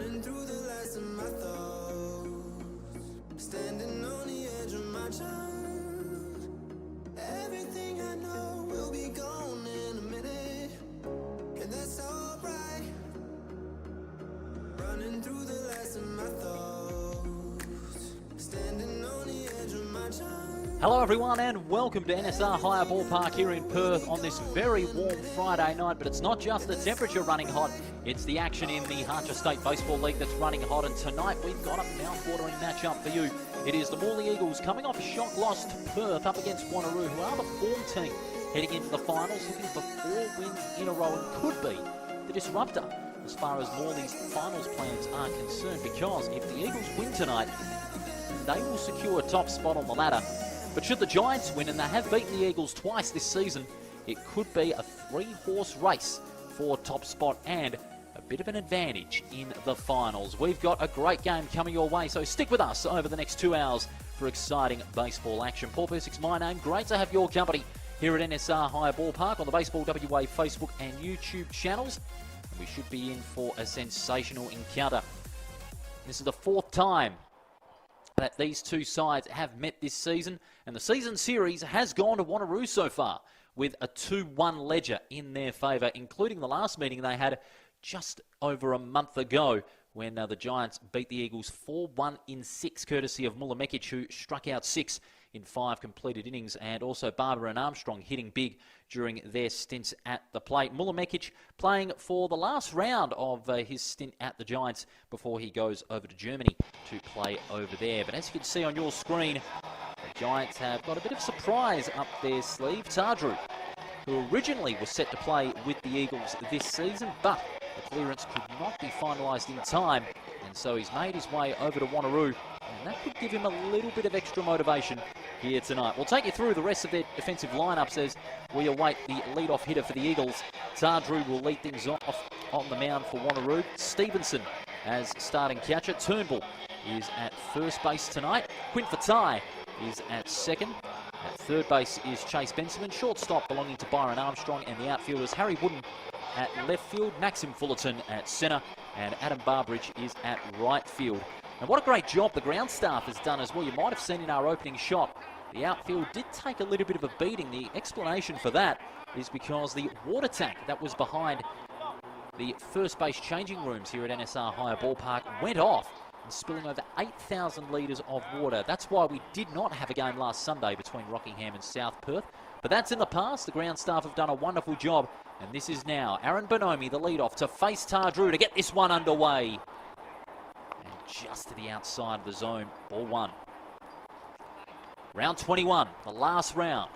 Running through the last of my thoughts, standing on the edge of my child. Everything I know will be gone in a minute, and that's alright. Running through the last of my thoughts, standing on the edge of my child. Hello everyone and welcome to NSR Hire Ballpark here in Perth on this very warm Friday night. But it's not just the temperature running hot, it's the action in the Harcher State Baseball League that's running hot. And tonight we've got a mouth-watering matchup for you. It is the Morley Eagles coming off a shock loss to Perth up against Waneroo, who are the form team heading into the finals, looking for 4 wins in a row and could be the disruptor as far as Morley's finals plans are concerned, because if the Eagles win tonight, they will secure a top spot on the ladder. But should the Giants win, and they have beaten the Eagles twice this season, it could be a 3-horse race for top spot and a bit of an advantage in the finals. We've got a great game coming your way, so stick with us over the next 2 hours for exciting baseball action. Paul Persick's my name. Great to have your company here at NSR Hire Ballpark on the Baseball WA Facebook and YouTube channels. And we should be in for a sensational encounter. This is the 4th time that these two sides have met this season, and the season series has gone to Waneroo so far with a 2-1 ledger in their favour, including the last meeting they had just over a month ago when the Giants beat the Eagles 4-1 in 6, courtesy of Mekic, who struck out 6 in 5 completed innings, and also Barber and Armstrong hitting big during their stints at the plate. Mekic playing for the last round of his stint at the Giants before he goes over to Germany to play over there. But as you can see on your screen, the Giants have got a bit of surprise up their sleeve. Tardrew, who originally was set to play with the Eagles this season, but the clearance could not be finalised in time, and so he's made his way over to Waneroo, and that could give him a little bit of extra motivation here tonight. We'll take you through the rest of their defensive lineups as we await the leadoff hitter for the Eagles. Tardrew will lead things off on the mound for Waneroo. Stevenson as starting catcher. Turnbull is at first base tonight. Quint Fatai is at second. At third base is Chase Benson. Shortstop belonging to Byron Armstrong, and the outfielders Harry Wooden at left field, Maxim Fullerton at centre, and Adam Barbridge is at right field. And what a great job the ground staff has done as well. You might have seen in our opening shot, the outfield did take a little bit of a beating. The explanation for that is because the water tank that was behind the first base changing rooms here at NSR Hire Ballpark went off, and spilling over 8,000 litres of water. That's why we did not have a game last Sunday between Rockingham and South Perth. But that's in the past. The ground staff have done a wonderful job. And this is now Aaron Bonomi, the leadoff, to face Tardrew to get this one underway. And just to the outside of the zone, ball 1. Round 21, the last round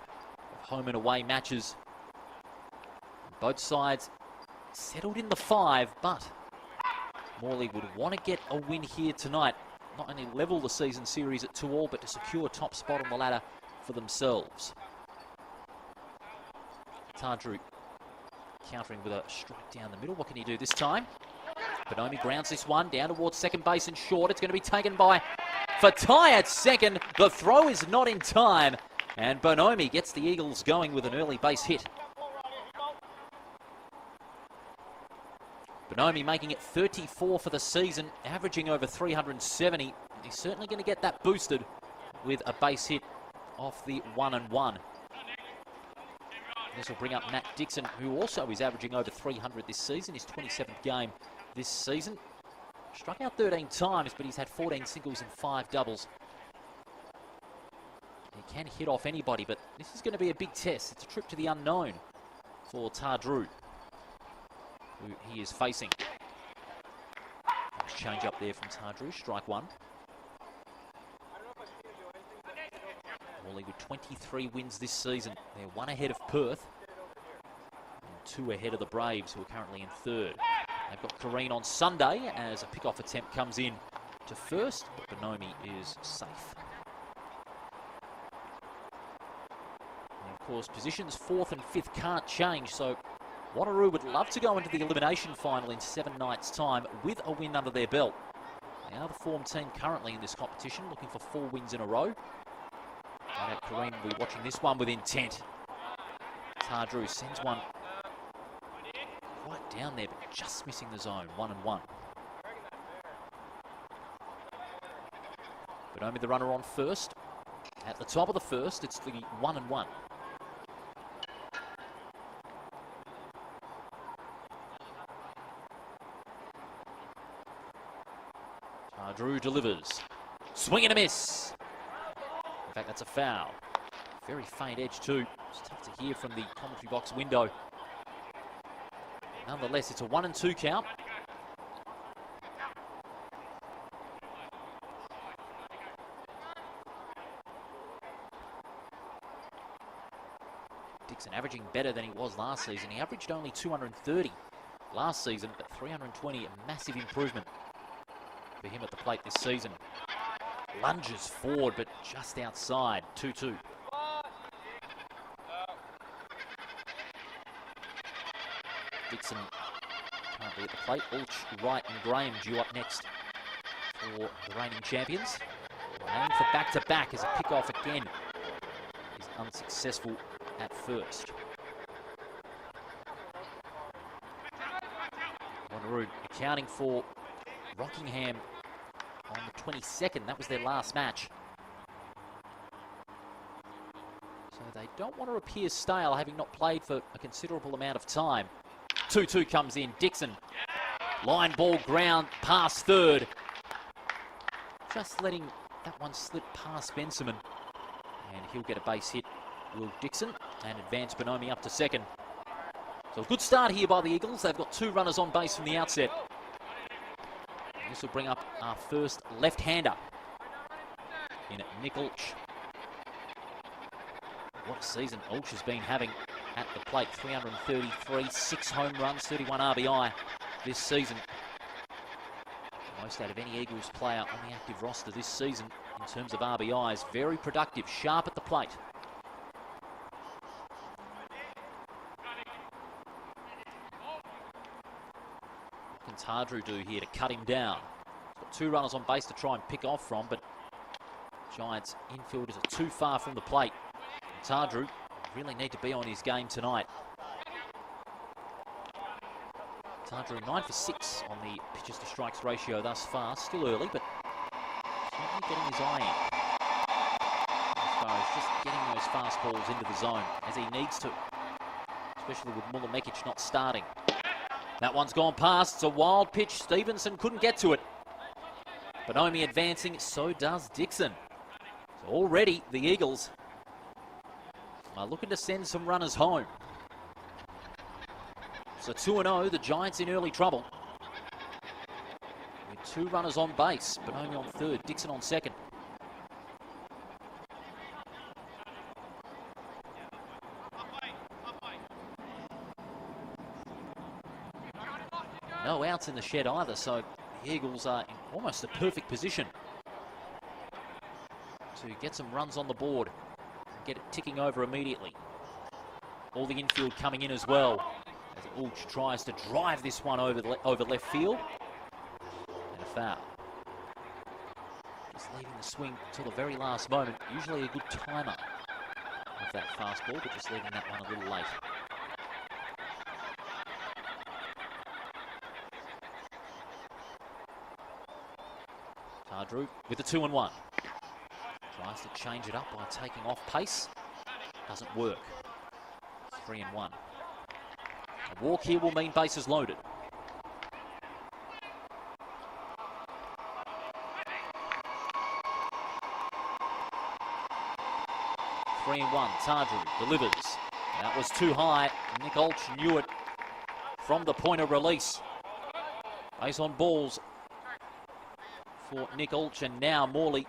of home and away matches. Both sides settled in the 5, but Morley would want to get a win here tonight. Not only level the season series at 2-2, but to secure top spot on the ladder for themselves. Tardrew countering with a strike down the middle. What can he do this time? Bonomi grounds this one down towards second base and short. It's going to be taken by Fatai at second. The throw is not in time, and Bonomi gets the Eagles going with an early base hit. Bonomi making it 34 for the season, averaging over 370. He's certainly going to get that boosted with a base hit off the 1-1. This will bring up Matt Dixon, who also is averaging over 300 this season, his 27th game this season. Struck out 13 times, but he's had 14 singles and 5 doubles. He can hit off anybody, but this is going to be a big test. It's a trip to the unknown for Tardrew, who he is facing. Nice change up there from Tardrew, strike 1. Morley with 23 wins this season. They're 1 ahead of Perth and 2 ahead of the Braves, who are currently in 3rd. They've got Kareen on Sunday as a pickoff attempt comes in to first, but Bonomi is safe. And of course, positions 4th and 5th can't change, so Waneroo would love to go into the elimination final in 7 nights' time with a win under their belt. They are the form team currently in this competition, looking for 4 wins in a row. Kareen will be watching this one with intent. Tardrew sends one quite down there, but just missing the zone. 1-1. But only the runner on first. At the top of the first, it's the 1-1. Drew delivers. Swing and a miss. In fact, that's a foul. Very faint edge too. It's tough to hear from the commentary box window. Nonetheless, it's a 1-2 count. Dixon averaging better than he was last season. He averaged only 230 last season, but 320, a massive improvement for him at the plate this season. Lunges forward, but just outside. 2-2. Dixon currently at the plate. Ulch, Wright and Graham due up next for the reigning champions. Aiming for back-to-back as a pick-off again is unsuccessful at first. Waneroo accounting for Rockingham on the 22nd. That was their last match. So they don't want to appear stale, having not played for a considerable amount of time. 2-2 comes in. Dixon. Line ball ground past third. Just letting that one slip past Benjamin. And he'll get a base hit, will Dixon, and advance Bonomi up to second. So a good start here by the Eagles. They've got 2 runners on base from the outset. And this will bring up our first left-hander in Nick Ulch. What a season Ulch has been having at the plate. 333, 6 home runs, 31 RBI this season. Most out of any Eagles player on the active roster this season in terms of RBIs. Very productive, sharp at the plate. What can Tardrew do here to cut him down? He's got 2 runners on base to try and pick off from, but Giants infielders are too far from the plate. And Tardrew really need to be on his game tonight. Tardrew 9 for 6 on the pitches to strikes ratio thus far. Still early, but certainly getting his eye in as far as just getting those fastballs into the zone as he needs to, especially with Muller Mekic not starting. That one's gone past. It's a wild pitch. Stevenson couldn't get to it. Bonomi advancing, so does Dixon. So already the Eagles are looking to send some runners home. So 2-0, the Giants in early trouble. With 2 runners on base, Bonomi on third, Dixon on second. No outs in the shed either, so the Eagles are in almost a perfect position to get some runs on the board and get it ticking over immediately. All the infield coming in as well, as Ulch tries to drive this one over left field. And a foul. Just leaving the swing till the very last moment. Usually a good timer of that fastball, but just leaving that one a little late. Tardrew with the 2-1. Tries to change it up by taking off pace. Doesn't work. 3-1. A walk here will mean bases loaded. Tardrew delivers. That was too high. Nick Ulch knew it from the point of release. Base on balls for Nick Ulch, and now Morley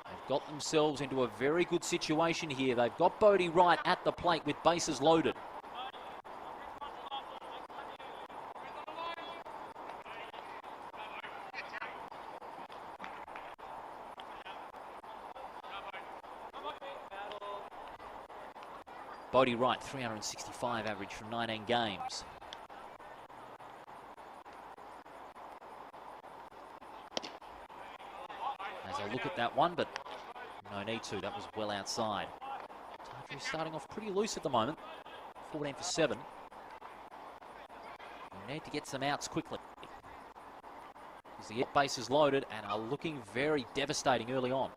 have got themselves into a very good situation here. They've got Bodie Wright at the plate with bases loaded. Bodie Wright, 365 average from 19 games. As I look at that one, but no need to. That was well outside. Tardrew starting off pretty loose at the moment. 14 for 7. We need to get some outs quickly. as the bases loaded and are looking very devastating early on.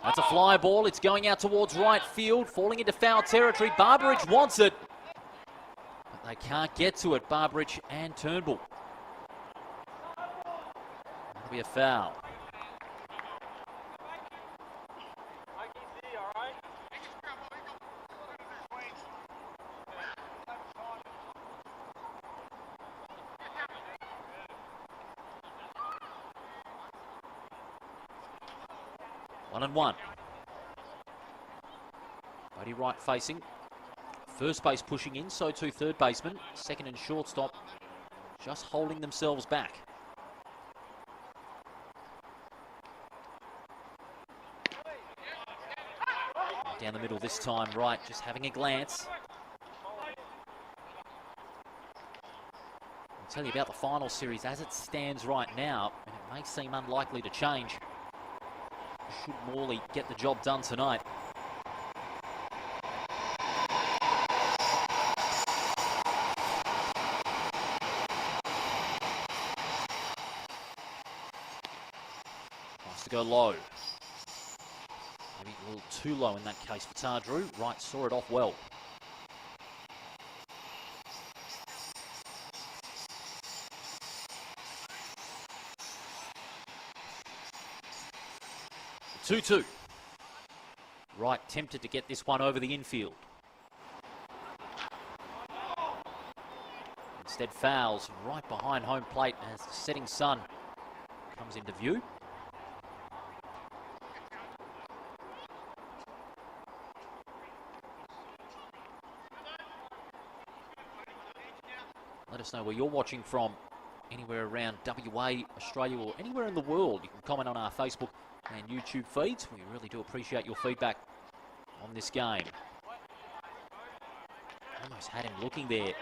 That's a fly ball. It's going out towards right field, falling into foul territory. Beverage wants it, but they can't get to it, Beverage and Turnbull. That'll be a foul. One and one. Buddy right facing. First base pushing in, so too third baseman. Second and shortstop just holding themselves back. Down the middle this time, right, just having a glance. I'll tell you about the final series as it stands right now, and it may seem unlikely to change. Should Morley get the job done tonight. Nice to go low. Maybe a little too low in that case for Tardrew. Wright saw it off well. The 2-2. Wright tempted to get this one over the infield. Instead fouls right behind home plate as the setting sun comes into view. Let us know where you're watching from, anywhere around WA, Australia, or anywhere in the world. You can comment on our Facebook and YouTube feeds. We really do appreciate your feedback on this game. Almost had him looking there,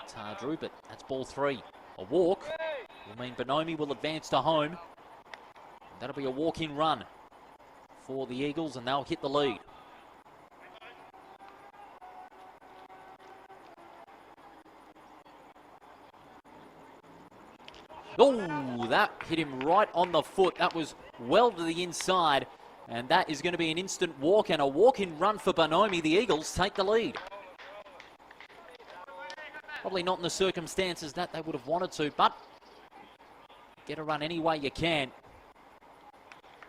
Tardrew, but that's ball three. A walk will mean Bonomi will advance to home. That'll be a walk-in run for the Eagles, and they'll hit the lead. Oh, that hit him right on the foot. That was well to the inside, and that is going to be an instant walk and a walk-in run for Bonomi. The Eagles take the lead. Probably not in the circumstances that they would have wanted to, but get a run any way you can.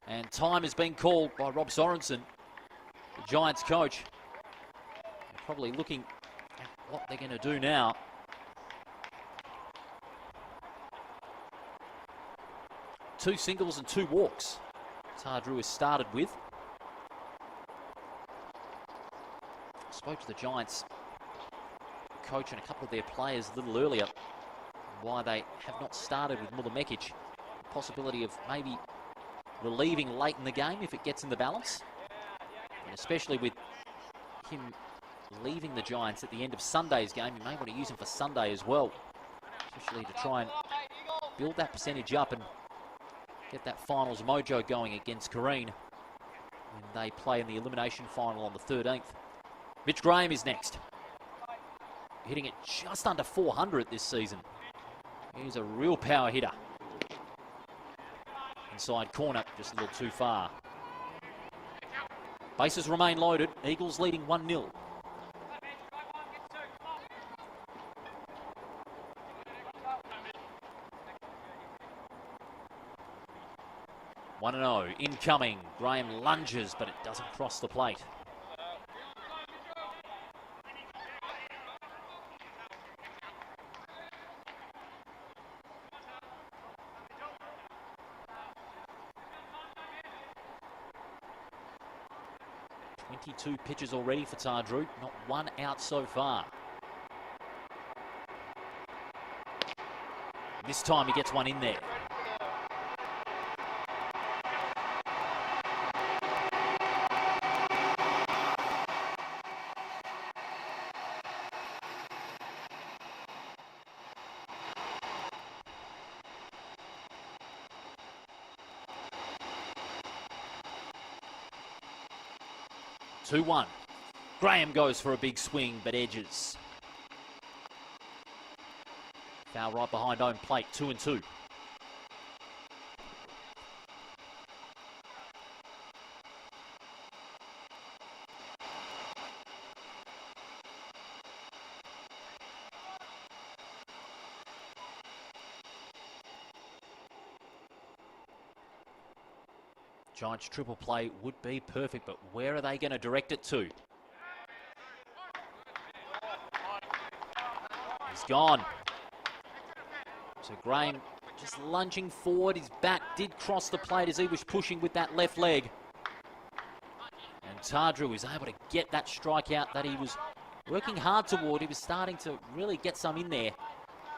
And time has been called by Rob Sorensen, the Giants coach. They're probably looking at what they're going to do now. Two singles and two walks Tardrew has started with. I spoke to the Giants coach and a couple of their players a little earlier why they have not started with Muller Mekic. The possibility of maybe relieving late in the game if it gets in the balance. And especially with him leaving the Giants at the end of Sunday's game, you may want to use him for Sunday as well. Especially to try and build that percentage up and get that finals mojo going against Kareen when they play in the elimination final on the 13th. Mitch Graham is next. Hitting it just under 400 this season. He's a real power hitter. Inside corner, just a little too far. Bases remain loaded. Eagles leading 1-0. One and 0 incoming. Graham lunges, but it doesn't cross the plate. Two pitches already for Tardrew, not one out so far. This time he gets one in there. Two-one. Graham goes for a big swing, but edges. Foul right behind home plate, 2-2. Giants triple play would be perfect, but where are they going to direct it to? He's gone. So Graham just lunging forward. His bat did cross the plate as he was pushing with that left leg. And Tardrew was able to get that strikeout that he was working hard toward. He was starting to really get some in there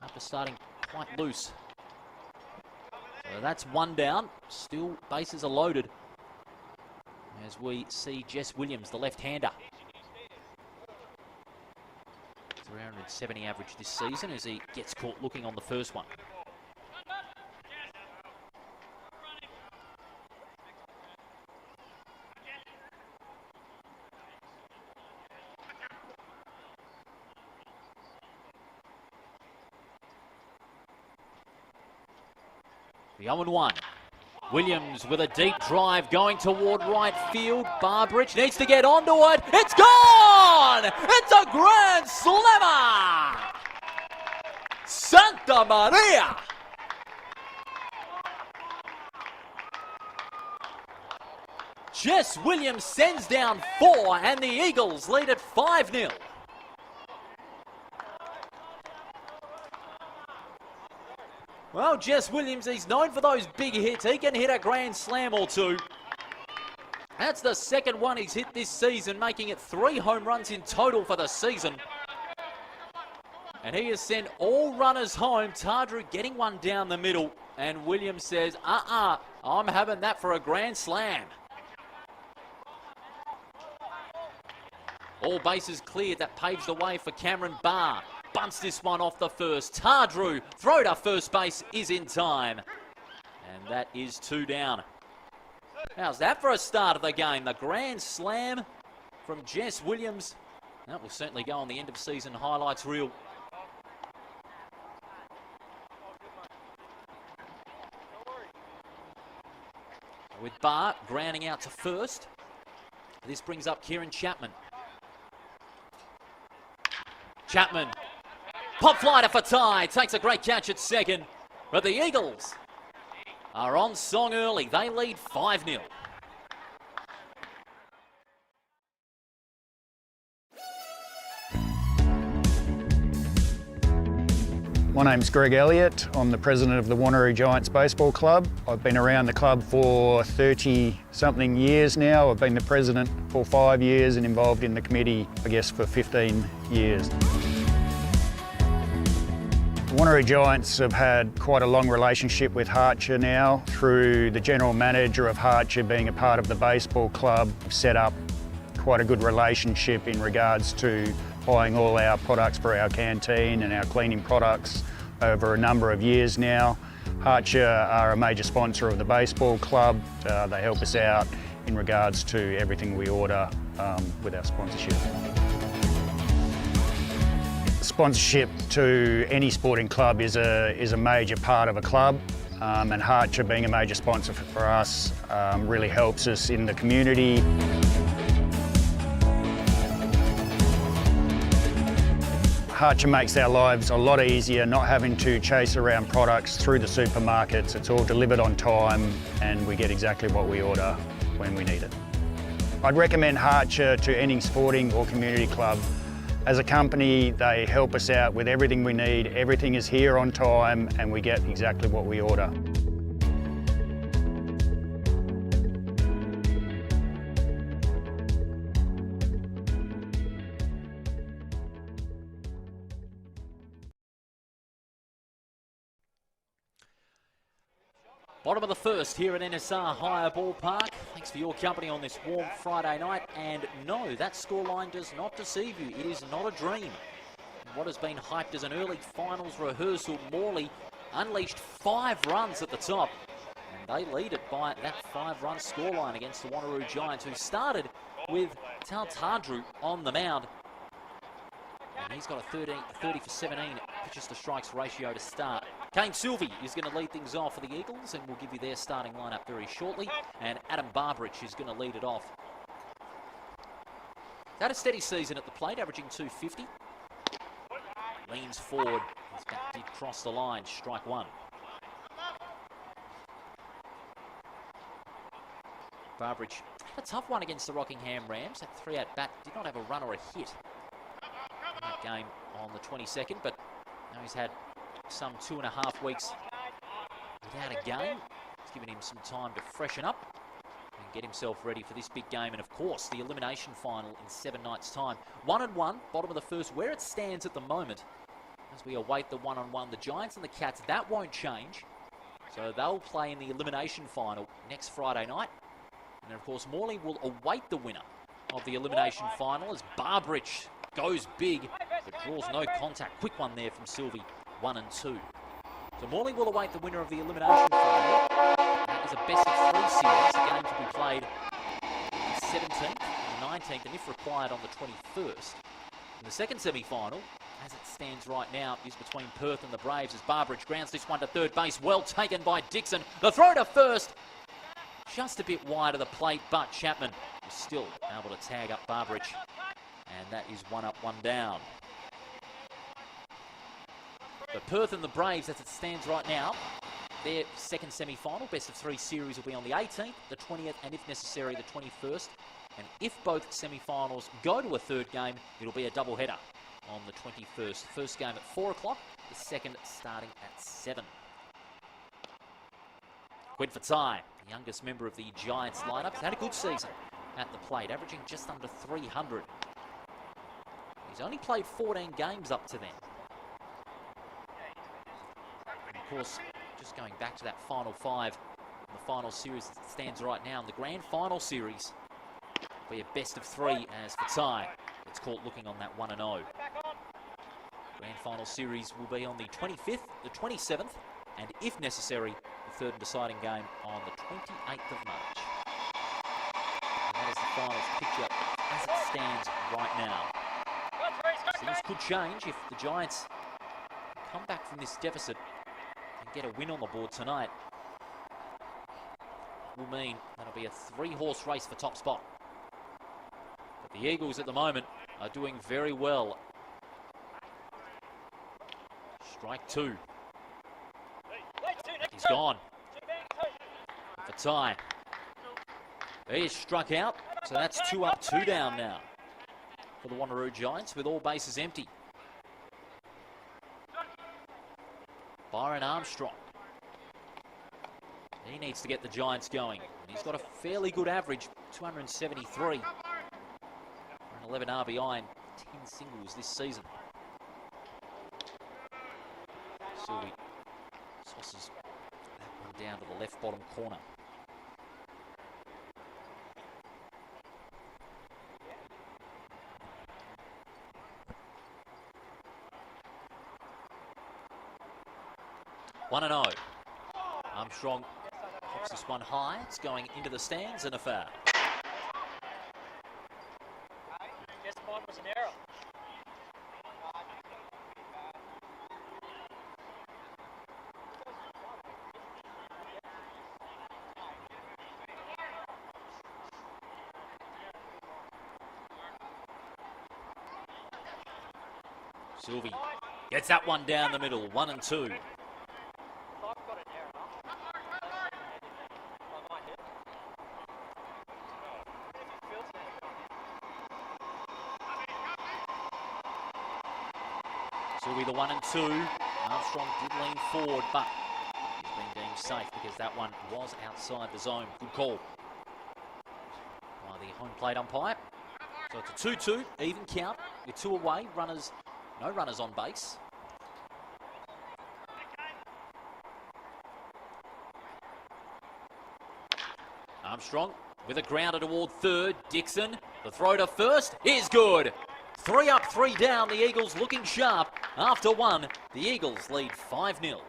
after starting quite loose. So that's one down. Still bases are loaded as we see Jess Williams, the left-hander. 370 average this season as he gets caught looking on the first one. The 0-1. Williams with a deep drive going toward right field. Barbridge needs to get onto it. It's gone! It's a grand slammer! Santa Maria! Jess Williams sends down 4 and the Eagles lead at 5-0. Well, Jess Williams, he's known for those big hits. He can hit a grand slam or two. That's the second one he's hit this season, making it 3 home runs in total for the season. And he has sent all runners home. Tardrew getting one down the middle. And Williams says, I'm having that for a grand slam. All bases cleared. That paves the way for Cameron Barr. Bunts this one off the first. Tardrew, throw to first base, is in time. And that is 2 down. How's that for a start of the game? The grand slam from Jess Williams. That will certainly go on the end of season highlights reel. With Barr grounding out to first. This brings up Kieran Chapman. Chapman, pop fly to Fatai, takes a great catch at second. But the Eagles are on song early. They lead 5-0. My name's Greg Elliott. I'm the president of the Waneroo Giants Baseball Club. I've been around the club for 30-something years now. I've been the president for 5 years and involved in the committee, I guess, for 15 years. The Waneroo Giants have had quite a long relationship with Harcher now, through the general manager of Harcher being a part of the baseball club. We've set up quite a good relationship in regards to buying all our products for our canteen and our cleaning products over a number of years now. Harcher are a major sponsor of the baseball club. They help us out in regards to everything we order with our sponsorship. Sponsorship to any sporting club is a major part of a club, and Harcher being a major sponsor for us really helps us in the community. Harcher makes our lives a lot easier, not having to chase around products through the supermarkets. It's all delivered on time and we get exactly what we order when we need it. I'd recommend Harcher to any sporting or community club. As a company, they help us out with everything we need. Everything is here on time and we get exactly what we order. Bottom of the first here at NSR Higher Ballpark. Thanks for your company on this warm Friday night. And no, that scoreline does not deceive you. It is not a dream. What has been hyped as an early finals rehearsal, Morley unleashed 5 runs at the top. And They lead it by that 5-run scoreline against the Waneroo Giants, who started with Tardru on the mound. And he's got a 30 for 17 pitches to strikes ratio to start. Kane Sylvie is going to lead things off for the Eagles, and we'll give you their starting lineup very shortly. And Adam Barbridge is going to lead it off. Had a steady season at the plate, averaging 250. Leans forward. His bat did cross the line. Strike one. Barbridge had a tough one against the Rockingham Rams. That 3 at bat did not have a run or a hit in that game on the 22nd, but now he's had some 2.5 weeks without a game. It's given him some time to freshen up and get himself ready for this big game, and of course the elimination final in 7 nights' time. 1-1, bottom of the first, where it stands at the moment as we await the 1-on-1. The Giants and the Cats, that won't change, so they'll play in the elimination final next Friday night. And then of course Morley will await the winner of the elimination final as Barbridge goes big but draws no contact. Quick one there from Sylvie, 1 and 2. So Morley will await the winner of the elimination final. That is a best-of-3 series, a game to be played on the 17th, the 19th, and if required on the 21st. And the second semi-final, as it stands right now, is between Perth and the Braves as Barbridge grounds this one to third base. Well taken by Dixon. The throw to first, just a bit wide of the plate, but Chapman is still able to tag up Barbridge. And that is 1 up, 1 down. But Perth and the Braves, as it stands right now, their second semi-final, best-of-3 series, will be on the 18th, the 20th, and if necessary, the 21st. And if both semi-finals go to a third game, it'll be a double-header on the 21st. First game at 4 o'clock, the second starting at 7. Quid Fatai, the youngest member of the Giants lineup, has had a good season at the plate, averaging just under 300. He's only played 14 games up to then. And of course, just going back to that final 5, the final series as it stands right now, in the grand final series, will be a best-of-3 as Fatai gets caught looking on that 1-0. Grand final series will be on the 25th, the 27th, and if necessary, the third and deciding game on the 28th of March. And that is the finals picture as it stands right now. Things could change if the Giants come back from this deficit and get a win on the board tonight. Will mean that'll be a 3-horse race for top spot. But the Eagles at the moment are doing very well. Strike 2. He's gone. Fatai. He is struck out, so that's 2 up, 2 down now for the Waneroo Giants with all bases empty. Byron Armstrong. He needs to get the Giants going. And he's got a fairly good average, 273. And 11 RBI and 10 singles this season. Sylvie tosses that one down to the left bottom corner. One and 0. Armstrong pops this one high. It's going into the stands and a foul. Guess mine was an error. Sylvie gets that one down the middle. 1 and 2. Sylvie the 1 and 2. Armstrong did lean forward, but he's been deemed safe because that one was outside the zone. Good call by the home plate umpire. So it's a 2-2, even count. With 2 away, no runners on base. Armstrong with a grounder toward third. Dixon, the throw to first is good. 3 up, 3 down. The Eagles looking sharp. After 1, the Eagles lead 5-0.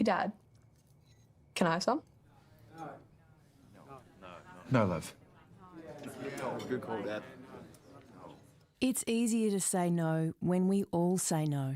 your dad? Can I have some? No, love. Good call, Dad. It's easier to say no when we all say no.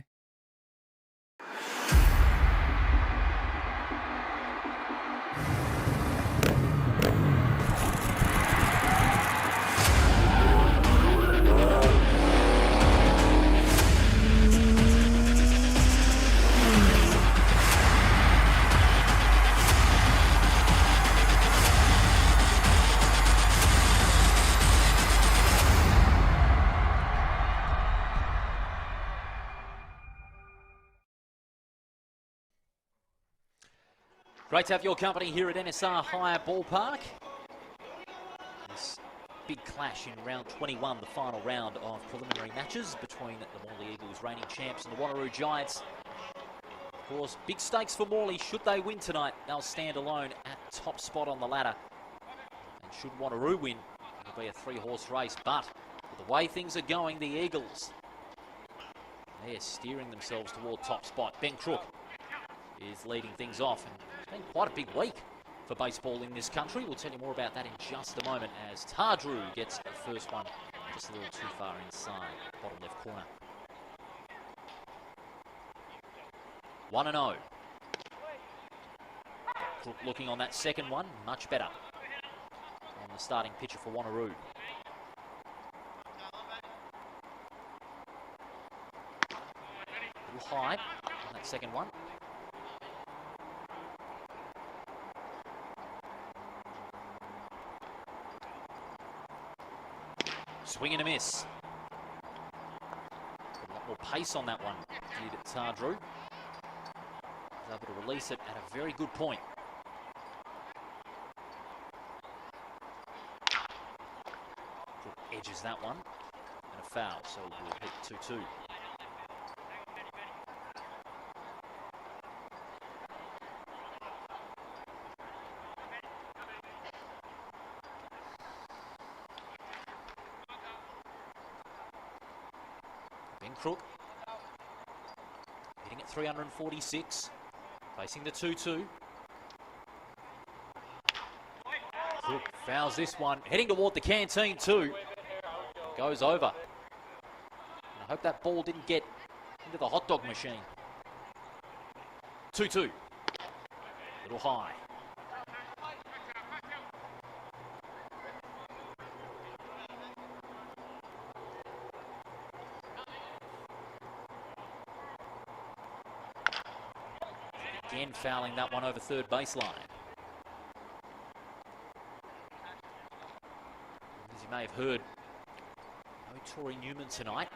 Great to have your company here at NSR Hire Ballpark. This big clash in round 21, the final round of preliminary matches between the Morley Eagles, reigning champs, and the Waneroo Giants. Of course, big stakes for Morley. Should they win tonight, they'll stand alone at top spot on the ladder. And should Waneroo win, it'll be a three-horse race. But with the way things are going, the Eagles, they're steering themselves toward top spot. Ben Crook is leading things off, and it's been quite a big week for baseball in this country. We'll tell you more about that in just a moment as Tardrew gets the first one just a little too far inside, bottom left corner. 1-0. Crook looking on that second one, much better on the starting pitcher for Waneroo. A little high on that second one. Swing and a miss. A lot more pace on that one, did Tardrew. Was able to release it at a very good point. Crook edges that one, and a foul, so we'll hit 2-2. Crook hitting at 346, facing the 2-2. Crook fouls this one, heading toward the canteen too. Goes over. And I hope that ball didn't get into the hot dog machine. 2-2. Little high. Again fouling that one over third baseline. As you may have heard, no Tori Newman tonight.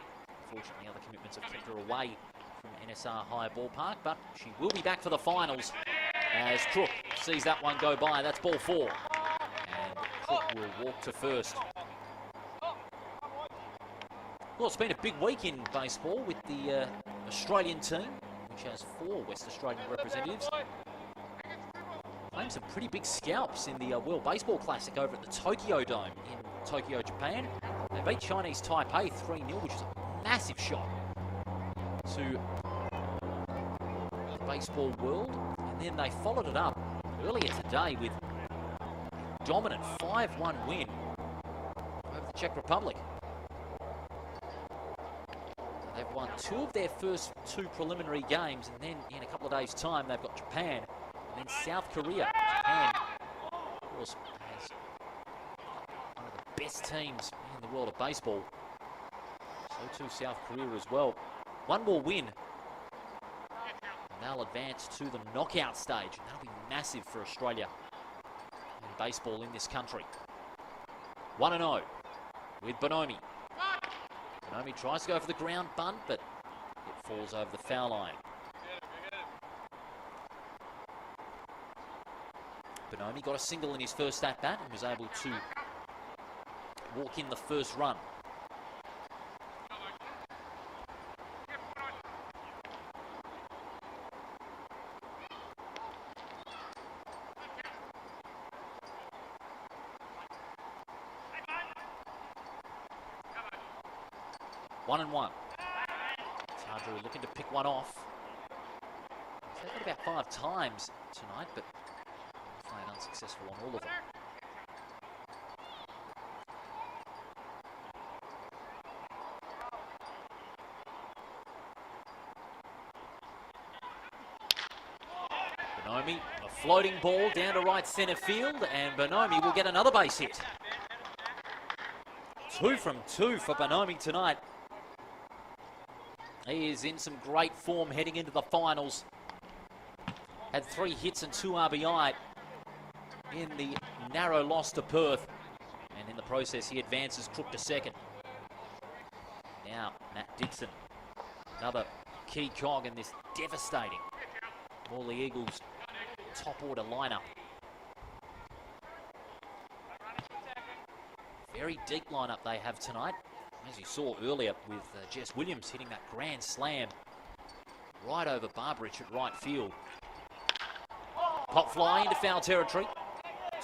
Unfortunately, other commitments have kept her away from NSR High Ballpark, but she will be back for the finals as Crook sees that one go by. That's ball 4. And Crook will walk to first. Well, it's been a big week in baseball with the Australian team, which has 4 West Australian representatives. Playing some pretty big scalps in the World Baseball Classic over at the Tokyo Dome in Tokyo, Japan. They beat Chinese Taipei 3-0, which is a massive shot to the baseball world. And then they followed it up earlier today with a dominant 5-1 win over the Czech Republic. They've won 2 of their first 2 preliminary games, and then in a couple of days' time, they've got Japan and then South Korea. Japan, of course, has one of the best teams in the world of baseball. So too South Korea as well. One more win, and they'll advance to the knockout stage, and that'll be massive for Australia and baseball in this country. 1-0 with Bonomi. Bonomi tries to go for the ground bunt, but it falls over the foul line. Bonomi got a single in his first at-bat and was able to walk in the first run. One and one. Tardrew looking to pick one off. He's able about 5 times tonight, but playing unsuccessful on all of them. Bonomi, a floating ball down to right centre field, and Bonomi will get another base hit. 2 from 2 for Bonomi tonight. He is in some great form heading into the finals. Had 3 hits and 2 RBI in the narrow loss to Perth. And in the process, he advances Crook to second. Now, Matt Dixon, another key cog in this devastating Morley Eagles top order lineup. Very deep lineup they have tonight. As you saw earlier with Jess Williams hitting that grand slam right over Barberich at right field. Pop fly into foul territory.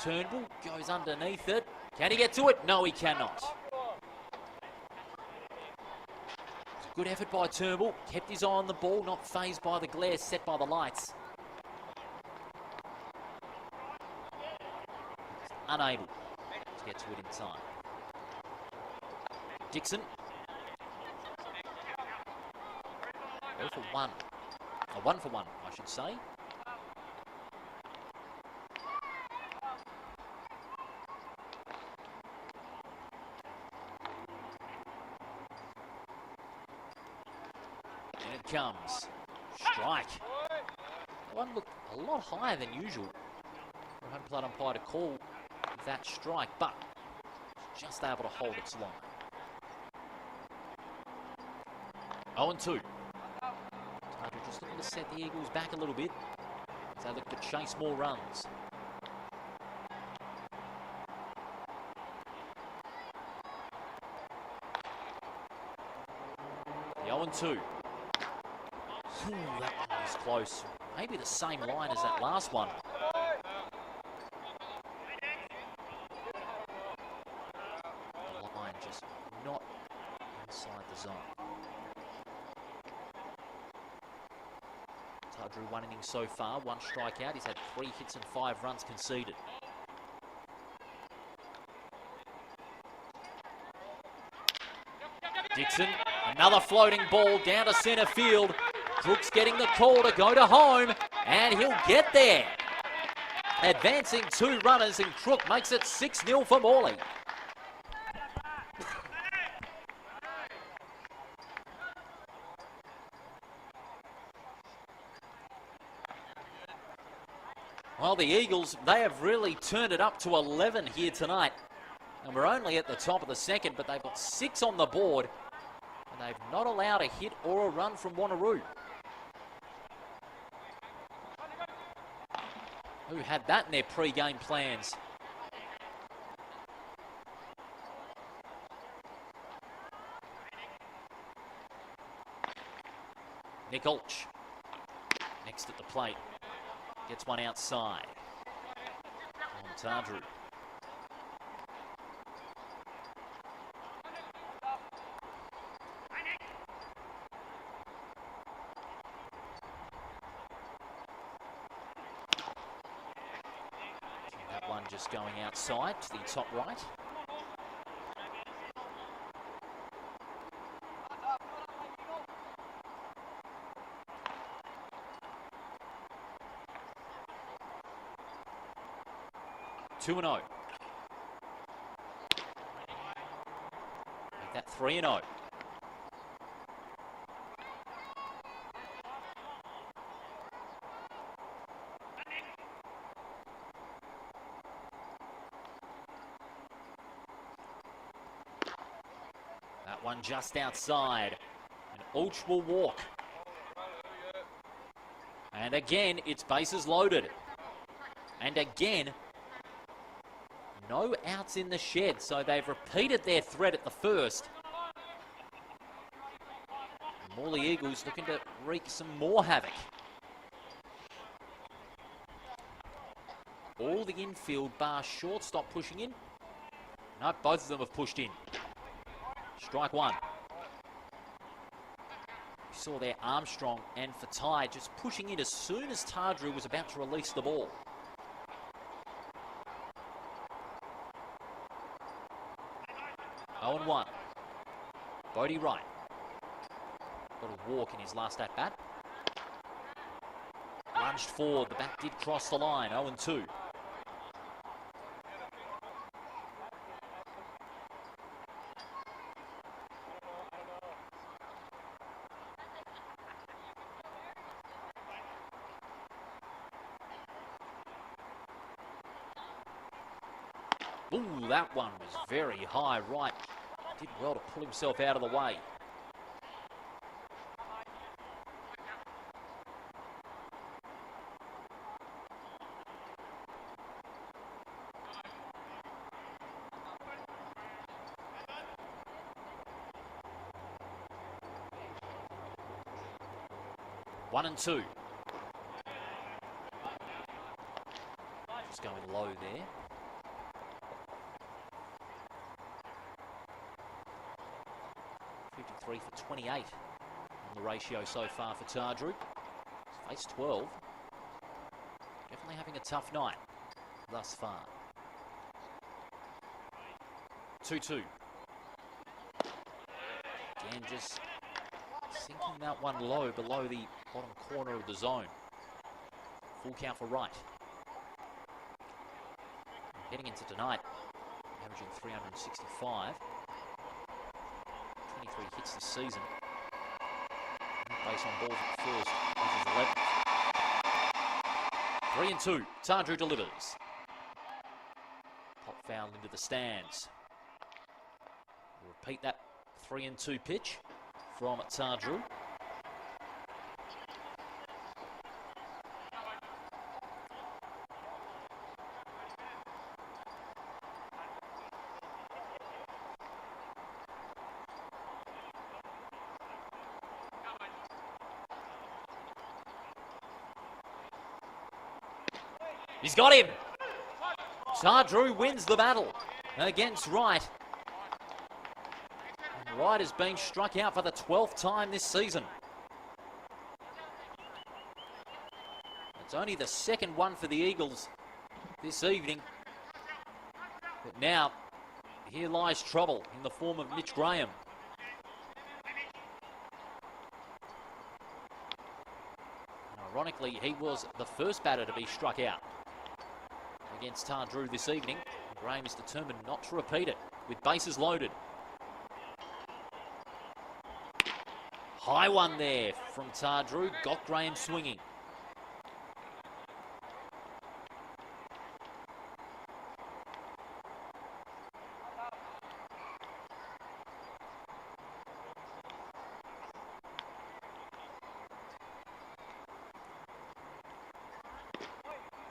Turnbull goes underneath it. Can he get to it? No, he cannot. It's a good effort by Turnbull. Kept his eye on the ball, not fazed by the glare set by the lights. Unable to get to it in time. Dixon. 0 for 1. 1 for 1, I should say. And it comes. Strike. One looked a lot higher than usual. Home plate umpire to call that strike, but just able to hold its line. 0-2. Harcher just looking to set the Eagles back a little bit as they look to chase more runs. The 0-2. Ooh, that one was close. Maybe the same line as that last one. The line just not inside the zone. Drew 1 inning so far, 1 strikeout. He's had 3 hits and 5 runs conceded. Dixon, another floating ball down to centre field. Crook's getting the call to go to home, and he'll get there. Advancing 2 runners, and Crook makes it 6-0 for Morley. Well, the Eagles, they have really turned it up to 11 here tonight. And we're only at the top of the second, but they've got 6 on the board. And they've not allowed a hit or a run from Waneroo, who had that in their pre-game plans. Nick Ulch, next at the plate. Gets one outside. On Tardru. That one just going outside to the top right. Two and 0. Make that 3-0. That one just outside. And Ulch will walk. And again, it's bases loaded. And again, no outs in the shed, so they've repeated their threat at the first. Morley Eagles looking to wreak some more havoc. All the infield bar shortstop pushing in. No, both of them have pushed in. Strike 1. saw there Armstrong and Fatai just pushing in as soon as Tardrew was about to release the ball. Oh and 1. Bodie Wright. Got a walk in his last at-bat. Lunged forward, the bat did cross the line, 0 and 2. Ooh, that one was very high right. Did well to pull himself out of the way. One and 2. Just going low there. For 28 on the ratio so far for Tardrew. He's faced 12. Definitely having a tough night thus far. 2-2. Again, just sinking that one low below the bottom corner of the zone. Full count for Wright. Heading into tonight, averaging 365. 23 hits this season. Base on balls at the first. This is 11th. 3 and 2. Tardrew delivers. Pop foul into the stands. We'll repeat that 3 and 2 pitch from Tardrew. He's got him. Tardrew wins the battle against Wright. And Wright has been struck out for the 12th time this season. It's only the second one for the Eagles this evening. But now, here lies trouble in the form of Mitch Graham. And ironically, he was the first batter to be struck out against Tardrew this evening. Graham is determined not to repeat it with bases loaded. High one there from Tardrew, got Graham swinging.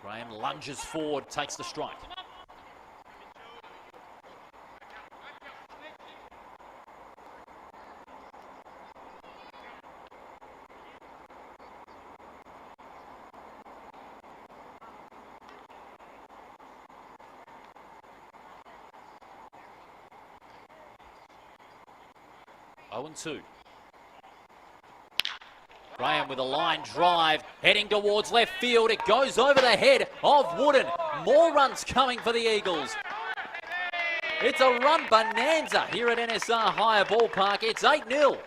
Graham lunges forward, takes the strike. Oh and 2. Graham with a line drive, heading towards left field. It goes over the head of Wooden. More runs coming for the Eagles. It's a run bonanza here at NSR Higher Ballpark. It's 8-0.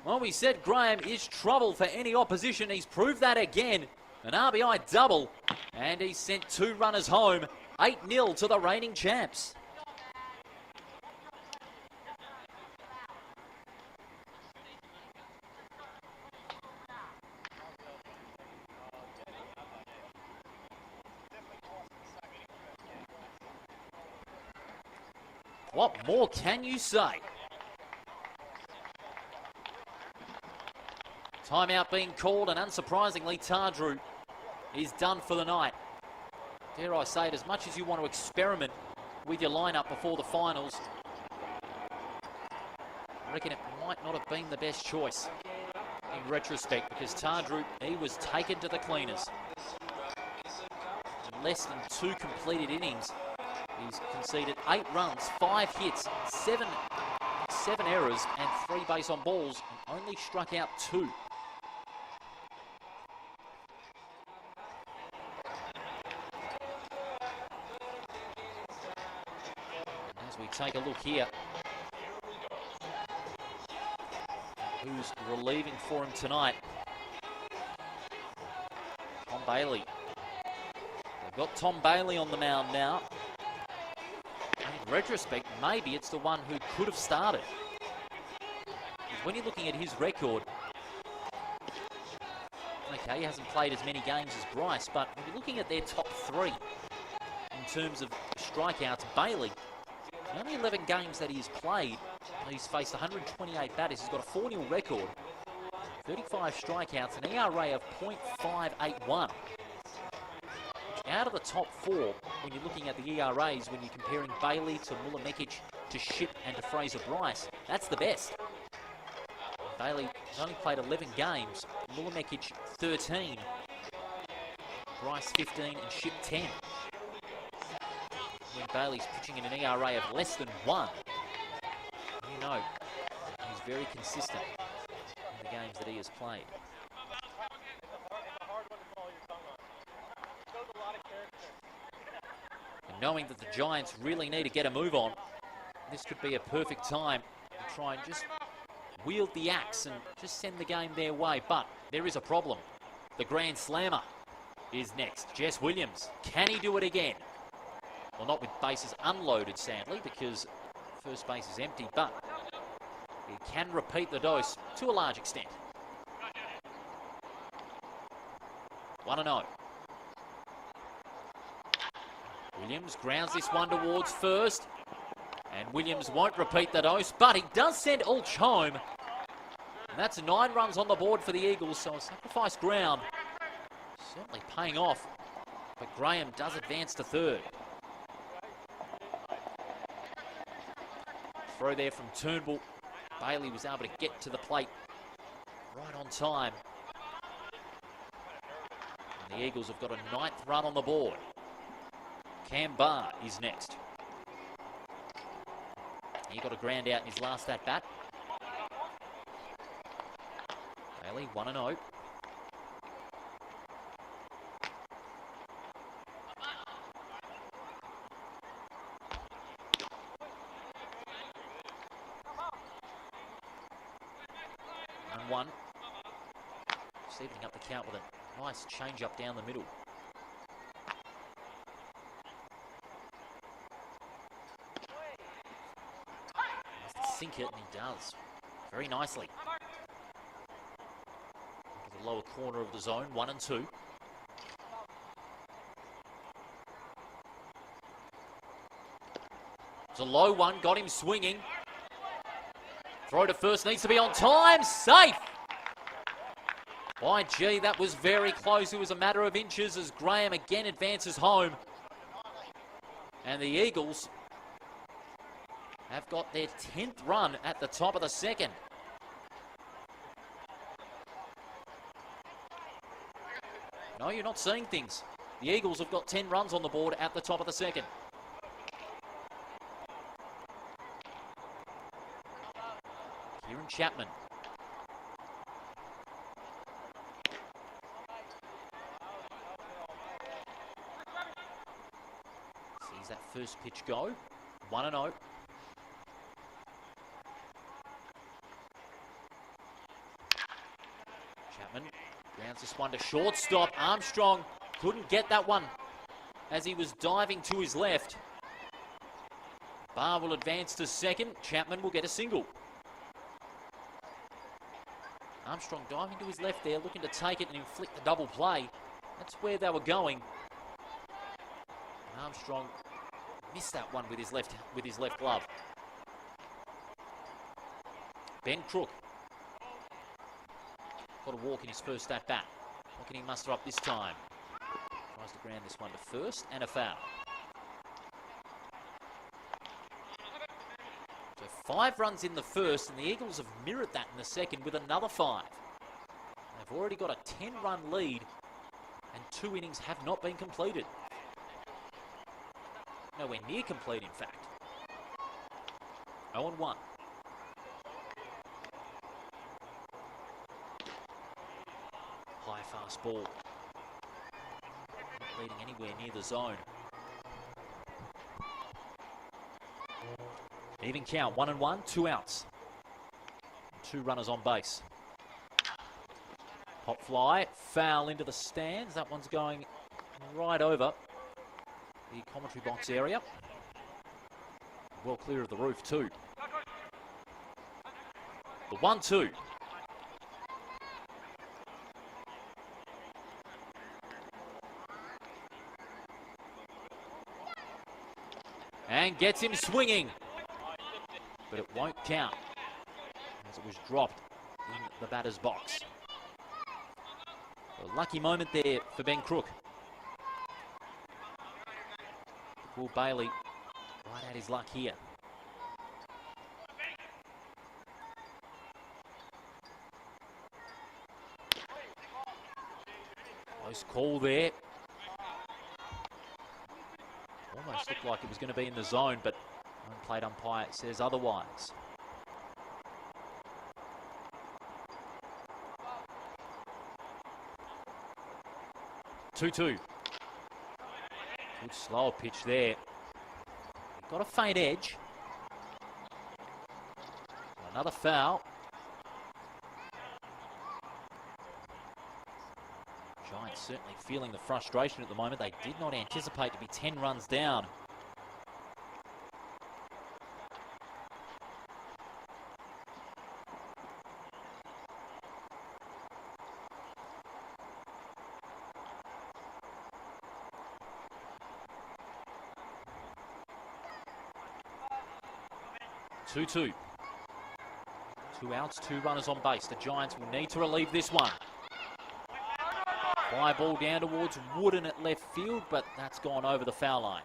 Well, we said Graham is trouble for any opposition. He's proved that again. An RBI double, and he's sent 2 runners home. 8-0 to the reigning champs. What more can you say? Timeout being called, and unsurprisingly, Tardrew is done for the night. Dare I say it, as much as you want to experiment with your lineup before the finals, I reckon it might not have been the best choice in retrospect, because Tardrew, he was taken to the cleaners. In less than 2 completed innings, he's conceded 8 runs, 5 hits, 7 7 errors and 3 base on balls and only struck out 2. As we take a look here, who's relieving for him tonight? Tom Bailey. They've got Tom Bailey on the mound now. In retrospect, maybe it's the one who could have started. Because when you're looking at his record, okay, he hasn't played as many games as Bryce, but when you're looking at their top 3 in terms of strikeouts, Bailey, the only 11 games that he's played, he's faced 128 batters. He's got a 4-0 record, 35 strikeouts, an ERA of .581. Out of the top 4, when you're looking at the ERAs, when you're comparing Bailey to Muller Mekic to Ship and to Fraser Bryce, that's the best. Bailey has only played 11 games, Muller Mekic 13, Bryce 15 and Ship 10. When Bailey's pitching in an ERA of less than 1, you know he's very consistent in the games that he has played. And knowing that the Giants really need to get a move on, this could be a perfect time to try and just wield the axe and just send the game their way. But there is a problem. The Grand Slammer is next. Jess Williams. Can he do it again? Well, not with bases unloaded, sadly, because first base is empty, but he can repeat the dose to a large extent. 1-0. Williams grounds this one towards first, and Williams won't repeat the dose, but he does send Ulch home. And that's 9 runs on the board for the Eagles, so a sacrifice ground certainly paying off. But Graham does advance to third. Throw there from Turnbull. Bailey was able to get to the plate right on time. And the Eagles have got a 9th run on the board. Cam Barr is next. He got a ground out in his last at-bat. Bailey 1-0. And 1. Just evening up the count with a nice change up down the middle. Sink it, and he does very nicely. Into the lower corner of the zone, 1 and 2. It's a low one, got him swinging. Throw to first needs to be on time, safe! By gee, that was very close. It was a matter of inches as Graham again advances home. And the Eagles have got their 10th run at the top of the second. No, you're not seeing things. The Eagles have got 10 runs on the board at the top of the second. Kieran Chapman. Sees that first pitch go. 1-0. Grounds this one to shortstop. Armstrong couldn't get that one as he was diving to his left. Barr will advance to second. Chapman will get a single. Armstrong diving to his left there, looking to take it and inflict the double play. That's where they were going. And Armstrong missed that one with his left glove. Ben Crook got a walk in his first at-bat. What can he muster up this time? Tries to ground this one to first, and a foul. So 5 runs in the first, and the Eagles have mirrored that in the second with another 5. They've already got a 10-run lead, and 2 innings have not been completed. Nowhere near complete, in fact. 0-1. Fast ball. Not leading anywhere near the zone. Even count, 1-1, 2 outs. 2 runners on base. Pop fly, foul into the stands. That one's going right over the commentary box area. Well clear of the roof too. The 1-2. And gets him swinging. But it won't count as it was dropped in the batter's box. A lucky moment there for Ben Crook. Paul Bailey right at his luck here. Close call there. Almost looked like it was going to be in the zone, but one plate umpire says otherwise. Two-two. Good slower pitch there. Got a faint edge. Another foul. Giants certainly feeling the frustration at the moment. They did not anticipate to be 10 runs down. Two-two. 2 outs, 2 runners on base. The Giants will need to relieve this one. Fly ball down towards Wooden at left field, but that's gone over the foul line.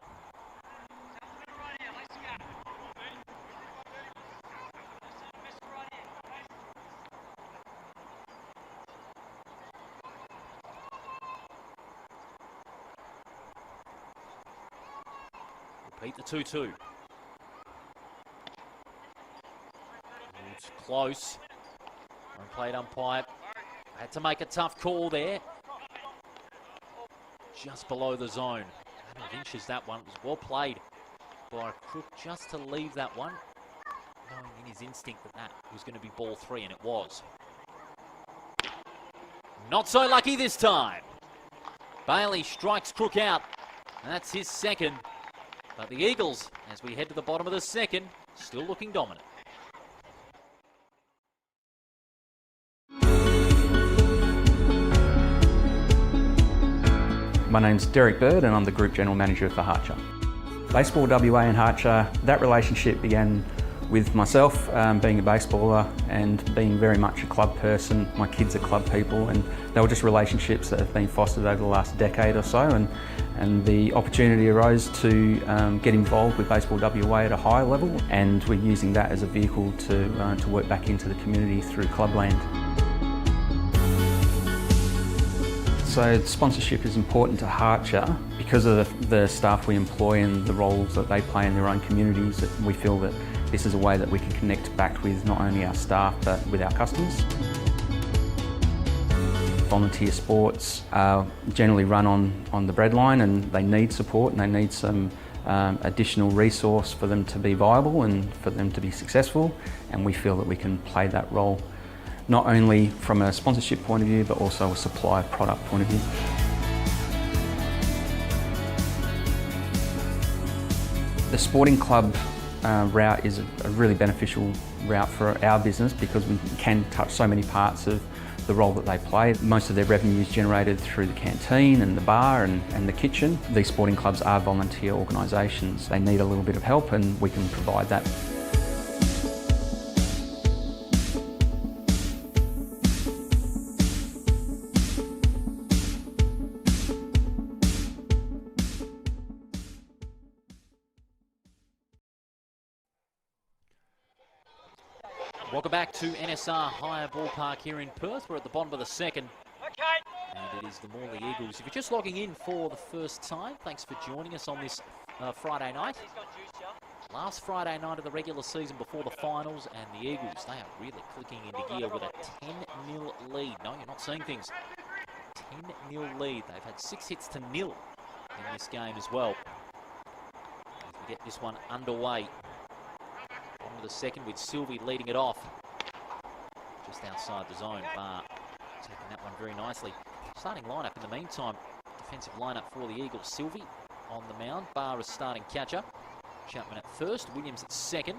Repeat the 2-2. It's close. One plate umpire had to make a tough call there. Just below the zone. 100 inches that one. It was well played by Crook just to leave that one, knowing in his instinct that that was going to be ball 3, and it was. Not so lucky this time. Bailey strikes Crook out. And that's his second. But the Eagles, as we head to the bottom of the second, still looking dominant. My name's Derek Bird and I'm the Group General Manager for Harcher. Baseball WA and Harcher, that relationship began with myself being a baseballer and being very much a club person. My kids are club people, and they were just relationships that have been fostered over the last decade or so, and the opportunity arose to get involved with Baseball WA at a higher level, and we're using that as a vehicle to work back into the community through Clubland. So sponsorship is important to Harcher because of the staff we employ and the roles that they play in their own communities. That we feel that this is a way that we can connect back with not only our staff but with our customers. Volunteer sports are generally run on the breadline, and they need support and they need some additional resource for them to be viable and for them to be successful, and we feel that we can play that role not only from a sponsorship point of view, but also a supply product point of view. The sporting club route is a really beneficial route for our business because we can touch so many parts of the role that they play. Most of their revenue is generated through the canteen and the bar and the kitchen. These sporting clubs are volunteer organisations. They need a little bit of help, and we can provide that. Welcome back to NSR Higher Ballpark here in Perth. We're at the bottom of the second. And it is the Morley Eagles. If you're just logging in for the first time, thanks for joining us on this Friday night. Last Friday night of the regular season before the finals, and the Eagles, they are really clicking into gear with a 10-0 lead. No, you're not seeing things. 10-0 lead. They've had 6 hits to nil in this game as well. As we get this one underway. On to the second with Sylvie leading it off. Just outside the zone. Barr taking that one very nicely. Starting lineup in the meantime. Defensive lineup for the Eagles. Sylvie on the mound. Barr is starting catcher. Chapman at first. Williams at second.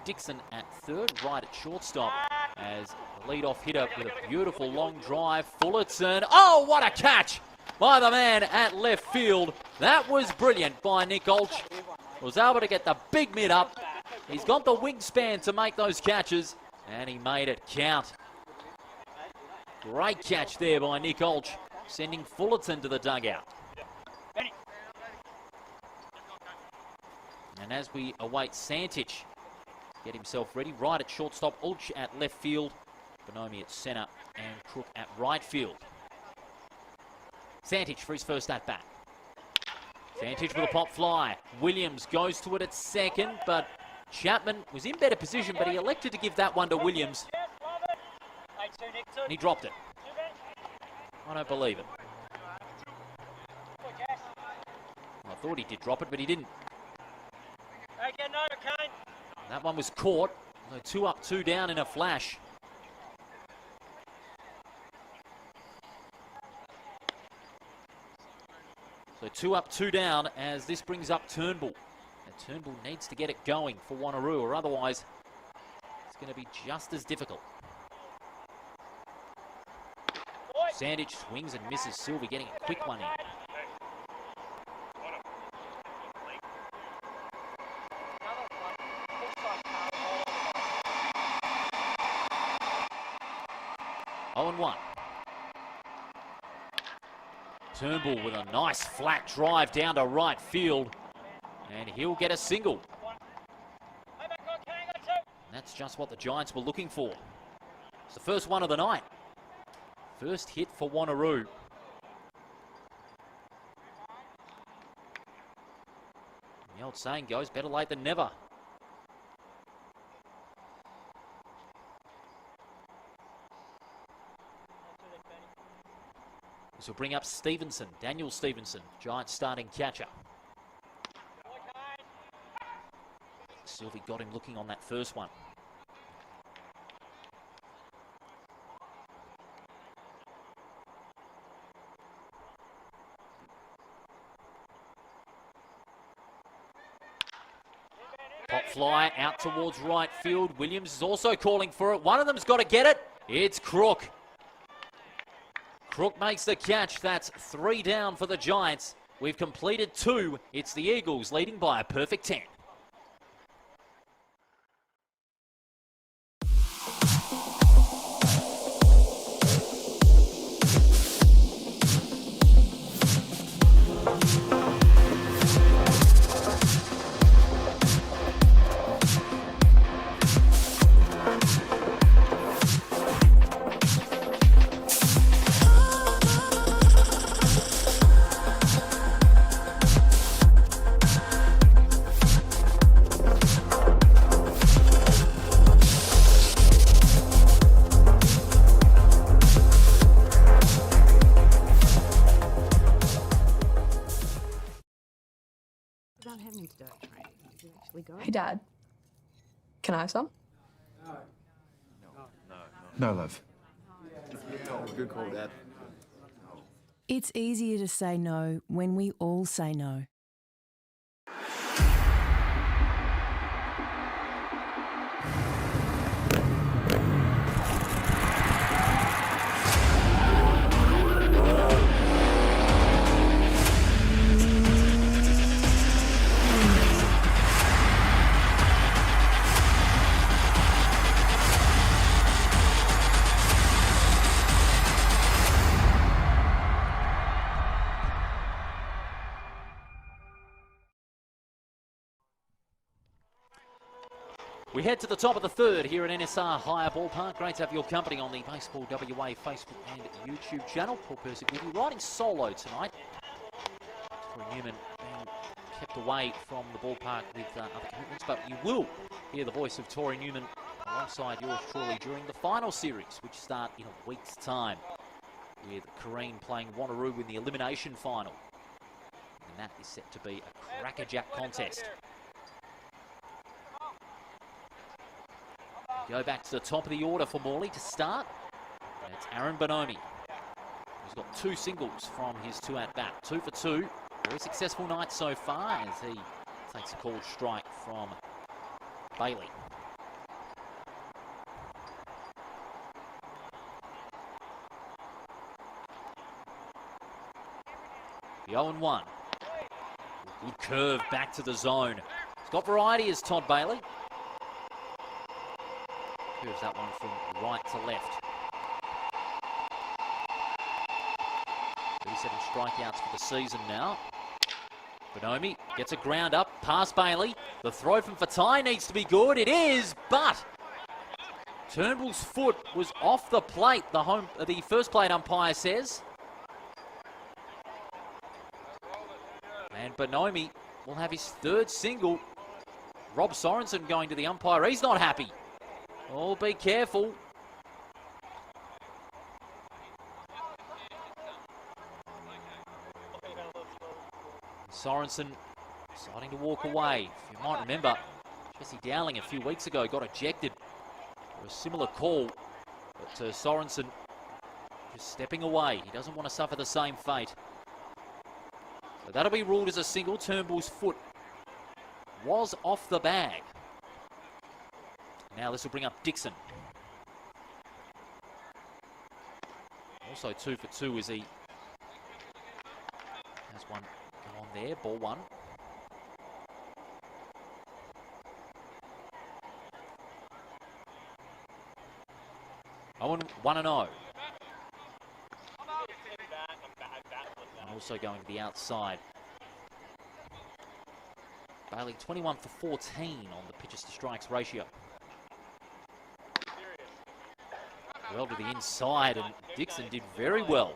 Dixon at third. Right at shortstop. As the lead-off hitter with a beautiful long drive. Fullerton. Oh, what a catch by the man at left field. That was brilliant by Nick Olch. Was able to get the big mid up. He's got the wingspan to make those catches, and he made it count. Great catch there by Nick Olch, sending Fullerton to the dugout. And as we await Santich, get himself ready, right at shortstop, Olch at left field, Bonomi at centre, and Crook at right field. Santich for his first at bat. Santich with a pop fly. Williams goes to it at second, but Chapman was in better position, but he elected to give that one to Williams. And he dropped it. I don't believe it. I thought he did drop it, but he didn't. That one was caught. So 2 up, 2 down in a flash. So 2 up, 2 down as this brings up Turnbull. And Turnbull needs to get it going for Waneroo, or otherwise it's going to be just as difficult. Sandich swings and misses. Sylvie getting a quick one in. Oh, and 1. Turnbull with a nice flat drive down to right field. And he'll get a single. And that's just what the Giants were looking for. It's the first one of the night. First hit for Waneroo. The old saying goes, better late than never. This will bring up Stevenson, Daniel Stevenson, Giants starting catcher. Sylvie got him looking on that first one. Pop fly out towards right field. Williams is also calling for it. One of them's got to get it. It's Crook. Crook makes the catch. That's 3 down for the Giants. We've completed 2. It's the Eagles leading by a perfect 10. Hey, Dad. Can I have some? No, love. Good call, Dad. It's easier to say no when we all say no. We head to the top of the third here at NSR Higher Ballpark. Great to have your company on the Baseball WA Facebook and YouTube channel. Paul Persick with you, riding solo tonight. Tory Newman being kept away from the ballpark with other commitments, but you will hear the voice of Tory Newman alongside yours truly during the final series, which start in a week's time. with Kareen playing Waneroo in the elimination final. And that is set to be a crackerjack contest. Go back to the top of the order for Morley to start. And it's Aaron Bonomi. He's got 2 singles from his 2 at-bat. 2 for 2. Very successful night so far as he takes a called strike from Bailey. The 0-1. Good curve back to the zone. He's got variety as Todd Bailey. Curves that one from right to left. 37 strikeouts for the season now. Bonomi gets a ground up past Bailey. The throw from Fatai needs to be good. It is, but Turnbull's foot was off the plate. The first plate umpire says. And Bonomi will have his 3rd single. Rob Sorensen going to the umpire. He's not happy. Oh, be careful. Sorensen deciding to walk away. You might remember, Jesse Dowling a few weeks ago got ejected for a similar call. But Sorensen just stepping away. He doesn't want to suffer the same fate. So that'll be ruled as a single. Turnbull's foot was off the bag. Now this will bring up Dixon. Also 2 for 2 as he has one go on there. Ball 1. Owen 1-0. And also going to the outside. Bailey 21 for 14 on the pitches to strikes ratio. Well to the inside, and Dixon did very well.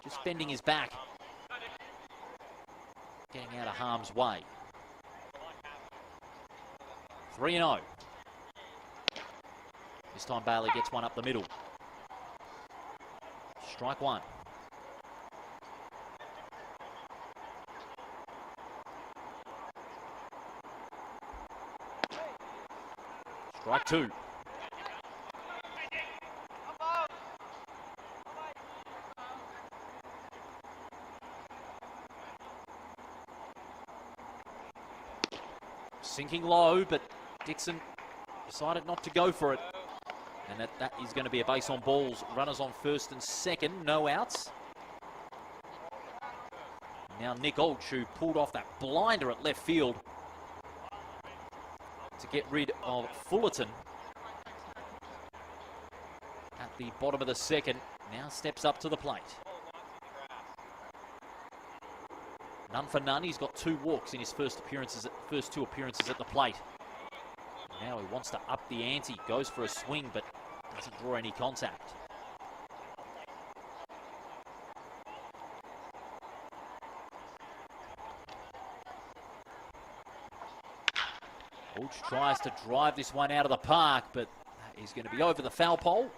Just bending his back. Getting out of harm's way. 3-0. This time Bailey gets one up the middle. Strike 1. Strike 2. Sinking low, but Dixon decided not to go for it. And that is going to be a base on balls. Runners on 1st and 2nd, no outs. Now Nick Olch, who pulled off that blinder at left field to get rid of Fullerton at the bottom of the 2nd, now steps up to the plate. None for none. He's got 2 walks in his first 2 appearances at the plate. Now he wants to up the ante. Goes for a swing, but doesn't draw any contact. Olch tries to drive this one out of the park, but that is going to be over the foul pole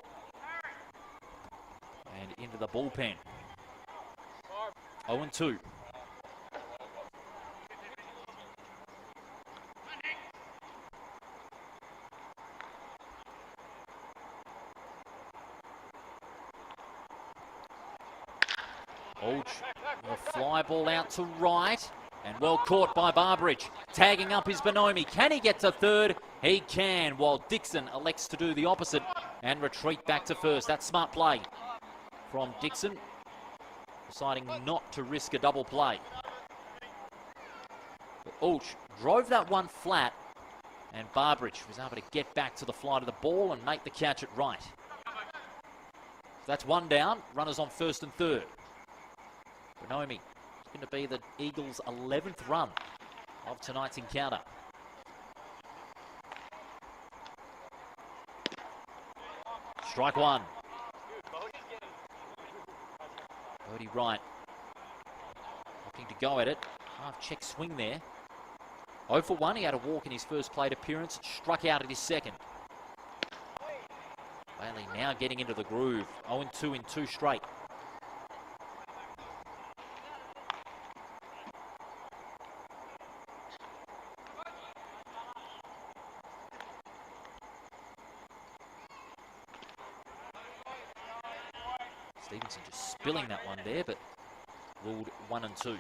and into the bullpen. 0-2. Olch, a fly ball out to right, and well caught by Barbridge. Tagging up his Bonomi. Can he get to 3rd? He can, while Dixon elects to do the opposite and retreat back to 1st. That's smart play from Dixon, deciding not to risk a double play. But Olch drove that one flat, and Barbridge was able to get back to the flight of the ball and make the catch at right. That's 1 down. Runners on 1st and 3rd. Bonomi is going to be the Eagles' 11th run of tonight's encounter. Strike 1. Bodie right. Looking to go at it. Half check swing there. 0 for 1. He had a walk in his first plate appearance. Struck out at his 2nd. Bailey now getting into the groove. 0-2 in 2 straight. Stevenson just spilling that one there, but ruled 1 and 2.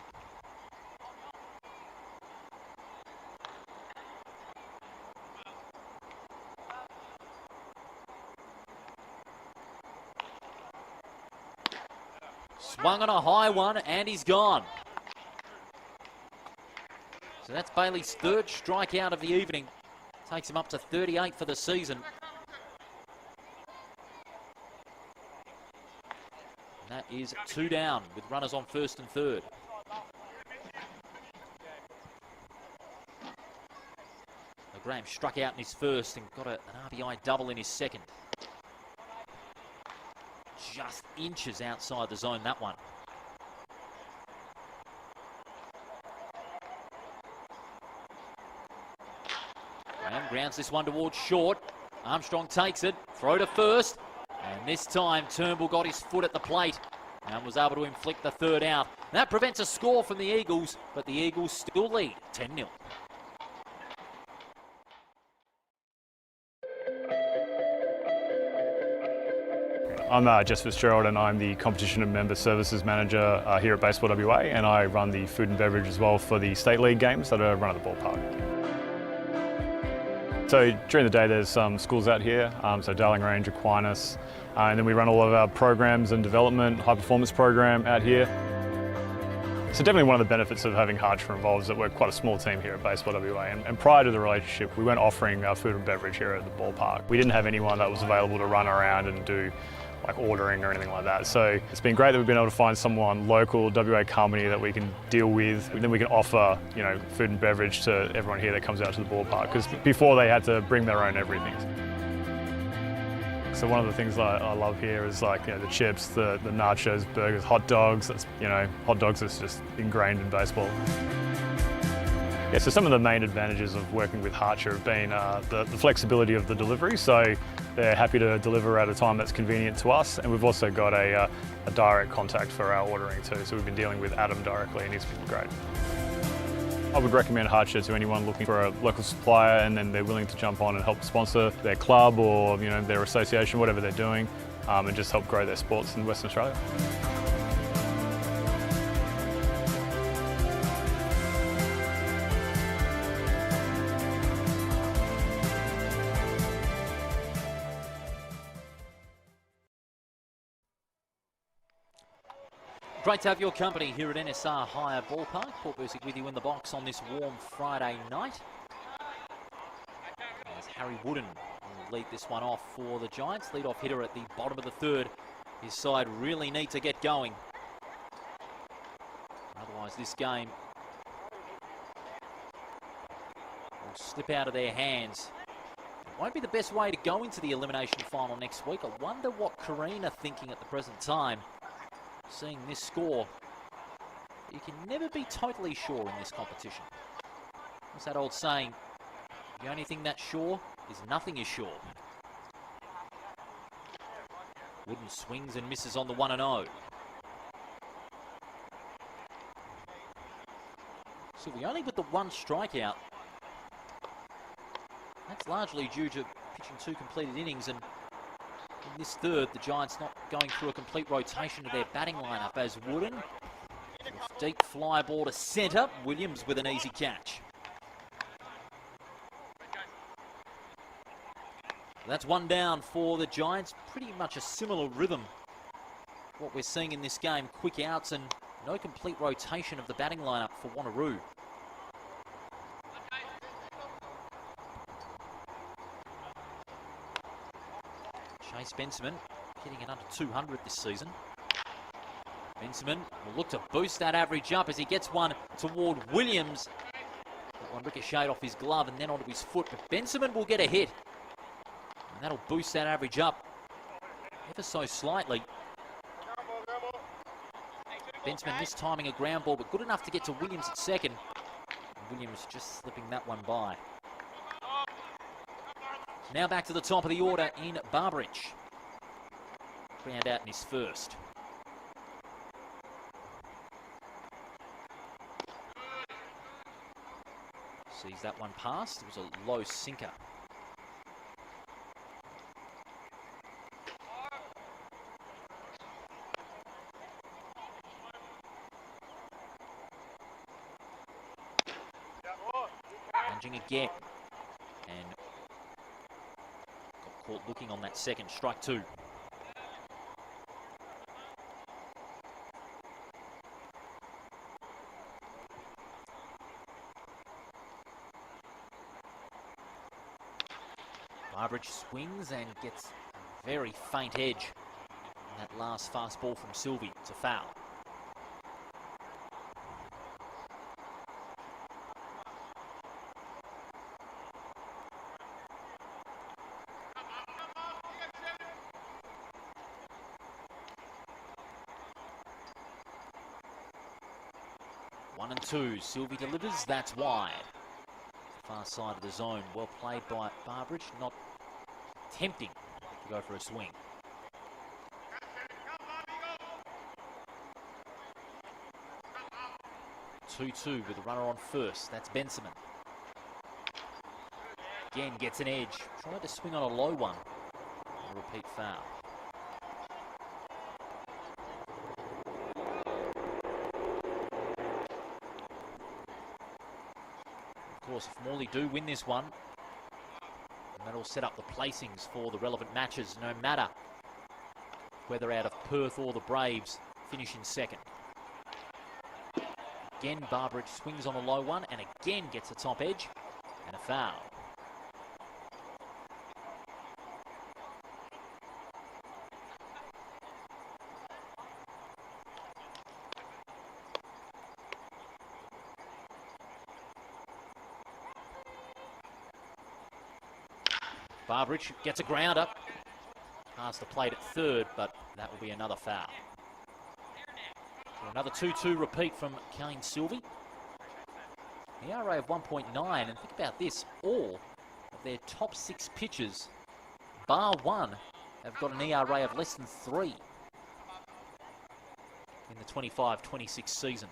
Swung on a high one, and he's gone. So that's Bailey's third strikeout of the evening. Takes him up to 38 for the season. And that is 2 down with runners on first and third. Now Graham struck out in his first and got an RBI double in his second. Just inches outside the zone, that one. Graham grounds this one towards short. Armstrong takes it, throw to first. And this time Turnbull got his foot at the plate and was able to inflict the third out. That prevents a score from the Eagles, but the Eagles still lead 10-0. I'm Jess Fitzgerald and I'm the Competition and Member Services Manager here at Baseball WA, and I run the food and beverage as well for the State League games that are run at the ballpark. So during the day there's some schools out here, so Darling Range, Aquinas, and then we run all of our programs and development, high performance program out here. So definitely one of the benefits of having Harcher involved is that we're quite a small team here at Baseball WA, and prior to the relationship we weren't offering food and beverage here at the ballpark. We didn't have anyone that was available to run around and do like ordering or anything like that. So it's been great that we've been able to find someone local, WA company that we can deal with, and then we can offer, you know, food and beverage to everyone here that comes out to the ballpark, because before they had to bring their own everything. So one of the things I love here is like, you know, the chips, the nachos, burgers, hot dogs. That's, you know, hot dogs is just ingrained in baseball. Yeah, so some of the main advantages of working with Harcher have been the flexibility of the delivery. So they're happy to deliver at a time that's convenient to us, and we've also got a direct contact for our ordering too. So we've been dealing with Adam directly, and he's been great. I would recommend Harcher to anyone looking for a local supplier and then they're willing to jump on and help sponsor their club or, you know, their association, whatever they're doing, and just help grow their sports in Western Australia. Great to have your company here at NSR Hire Ballpark. Paul Busick with you in the box on this warm Friday night. As Harry Wooden will lead this one off for the Giants. Lead-off hitter at the bottom of the third. His side really need to get going. Otherwise this game will slip out of their hands. It won't be the best way to go into the elimination final next week. I wonder what Kareen are thinking at the present time. Seeing this score, you can never be totally sure in this competition. What's that old saying? The only thing that's sure is nothing is sure. Wooden swings and misses on the 1-0. So we only with the one strikeout. That's largely due to pitching 2 completed innings, and in this third, the Giants not going through a complete rotation of their batting lineup as Wooden, deep fly ball to centre, Williams with an easy catch. That's 1 down for the Giants, pretty much a similar rhythm. What we're seeing in this game, quick outs and no complete rotation of the batting lineup for Waneroo. Chase Benjamin hitting it under 200 this season. Benjamin will look to boost that average up as he gets one toward Williams. That one ricocheted off his glove and then onto his foot, but Benjamin will get a hit. And that'll boost that average up ever so slightly. Benjamin mistiming a ground ball, but good enough to get to Williams at second. And Williams just slipping that one by. Now back to the top of the order in Barbridge. Ground out in his first. Sees that one past. It was a low sinker. again. And got caught looking on that second. Strike two. Beverage swings and gets a very faint edge. And that last fast ball from Sylvie. It's a foul. One and two. Sylvie delivers. That's wide. Far side of the zone. Well played by Beverage. Not tempting to go for a swing. Two with a runner on first. That's Benjamin. Again gets an edge. Tried to swing on a low one. A repeat foul. Of course, if Morley do win this one, that'll set up the placings for the relevant matches, no matter whether out of Perth or the Braves finish in second. Again, Beverage swings on a low one and again gets a top edge and a foul. Beverage gets a grounder. Past the plate at third, but that will be another foul. So another 2-2 repeat from Kane Sylvie. The ERA of 1.9, and think about this, all of their top 6 pitchers, bar one, have got an ERA of less than 3 in the 25-26 season.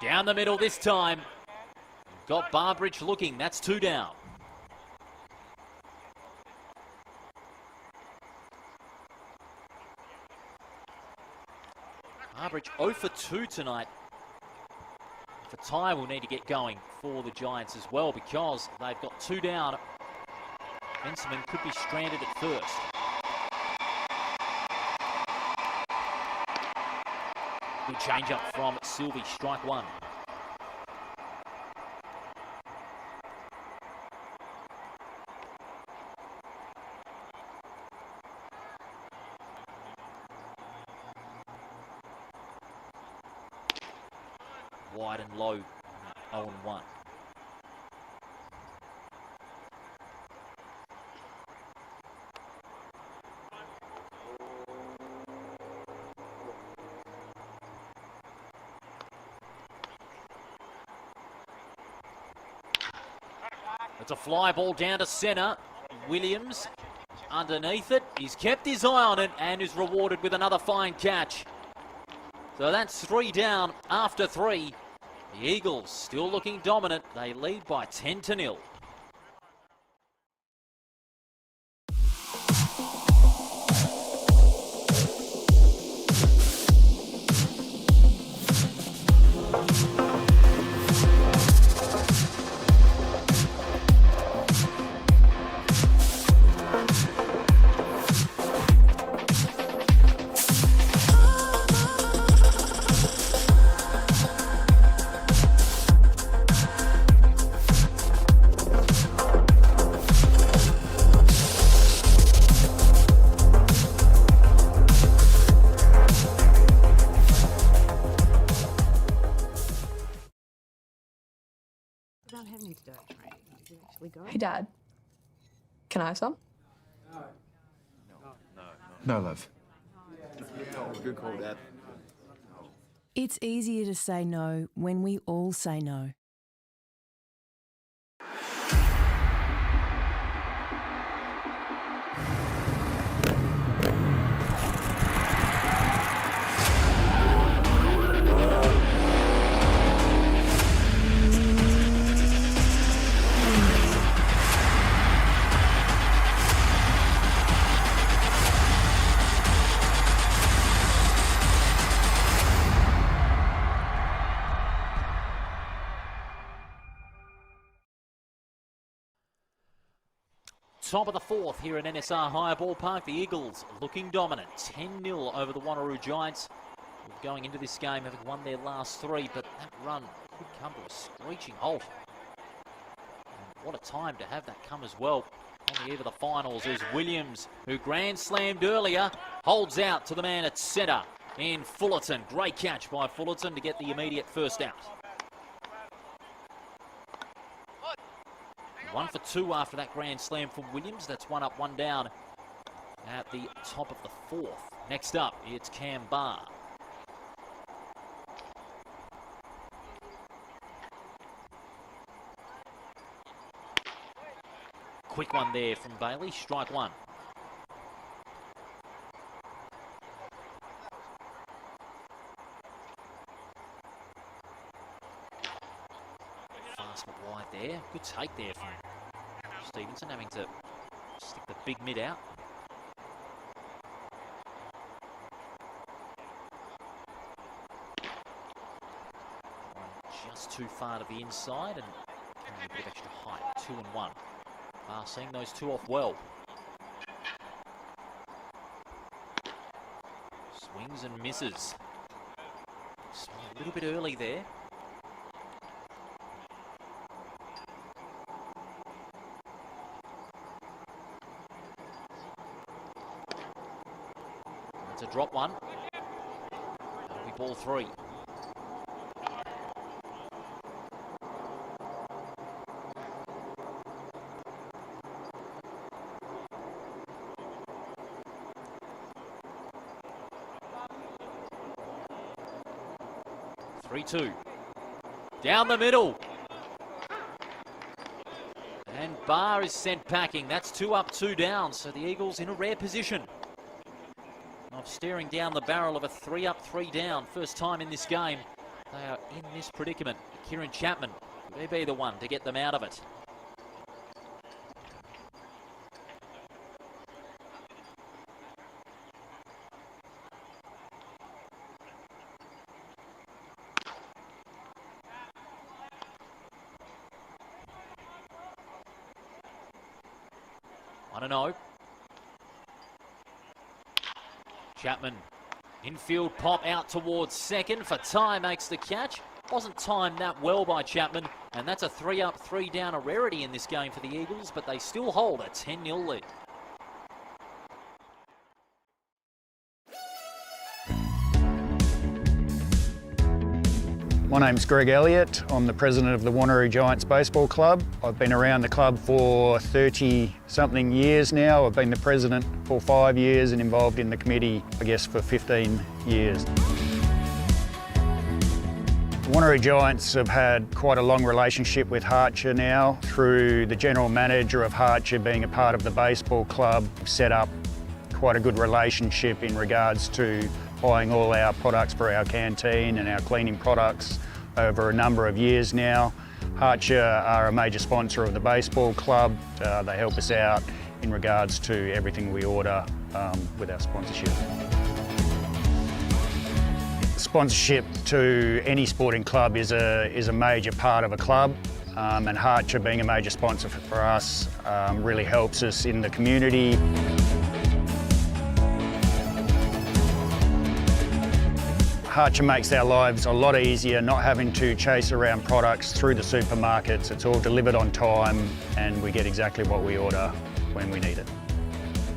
Down the middle this time. Got Beverage looking, that's 2 down. Beverage 0 for 2 tonight. For tie, we'll need to get going for the Giants as well because they've got 2 down. Benjamin could be stranded at first. Good change up from Sylvie, strike one. Wide and low, 0-1. It's a fly ball down to centre. Williams underneath it. He's kept his eye on it and is rewarded with another fine catch. So that's 3 down after 3. The Eagles still looking dominant. They lead by 10-0. Without having to do it, right? Did you actually go? Hey, Dad. Can I have some? No, love. Good call, Dad. It's easier to say no when we all say no. Top of the fourth here at NSR Higher Ballpark. The Eagles looking dominant. 10-0 over the Waneroo Giants. Going into this game having won their last three, but that run could come to a screeching halt. And what a time to have that come as well on the eve of the finals as Williams, who grand slammed earlier, holds out to the man at centre in Fullerton. Great catch by Fullerton to get the immediate first out. 1 for 2 after that grand slam from Williams. That's 1 up, 1 down at the top of the fourth. Next up, it's Cam Barr. Quick one there from Bailey, strike one. Fast but wide there. Good take there from Stevenson, having to stick the big mid out. Just too far to the inside and a bit of extra height. 2 and 1. Seeing those two off well. Swings and misses. Swung a little bit early there. That's a drop one. That'll be ball 3. Two. Down the middle. And Barr is sent packing. That's 2 up, 2 down. So the Eagles in a rare position of staring down the barrel of a 3 up, 3 down. First time in this game they are in this predicament. Kieran Chapman may be the one to get them out of it. I don't know. Chapman, infield pop out towards second. Fatai makes the catch. Wasn't timed that well by Chapman. And that's a 3 up, 3 down, a rarity in this game for the Eagles, but they still hold a 10-0 lead. My name's Greg Elliott. I'm the president of the Waneroo Giants Baseball Club. I've been around the club for 30-something years now. I've been the president for 5 years and involved in the committee, I guess, for 15 years. The Waneroo Giants have had quite a long relationship with Harcher now, through the general manager of Harcher being a part of the baseball club. We've set up quite a good relationship in regards to buying all our products for our canteen and our cleaning products over a number of years now. Harcher are a major sponsor of the baseball club. They help us out in regards to everything we order with our sponsorship. Sponsorship to any sporting club is a major part of a club, and Harcher being a major sponsor for us really helps us in the community. Harcher makes our lives a lot easier, not having to chase around products through the supermarkets. It's all delivered on time and we get exactly what we order when we need it.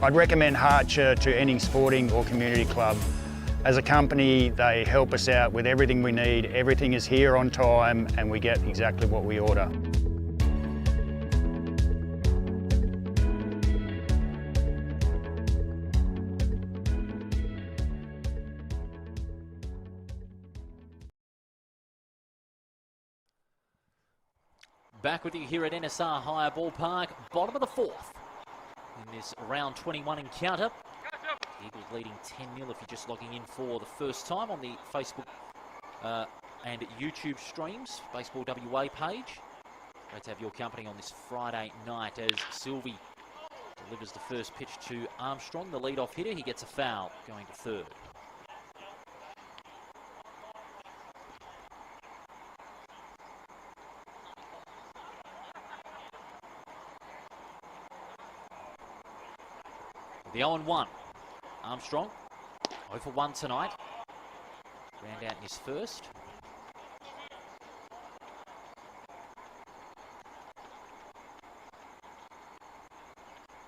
I'd recommend Harcher to any sporting or community club. As a company, they help us out with everything we need. Everything is here on time and we get exactly what we order. Back with you here at NSR Higher Ballpark, bottom of the fourth in this round 21 encounter. The Eagles leading 10-0 if you're just logging in for the first time on the Facebook and YouTube streams, Baseball WA page. Great to have your company on this Friday night as Sylvie delivers the first pitch to Armstrong, the leadoff hitter. He gets a foul going to third. The 0-1. Armstrong, 0 for 1 tonight. Round out in his first.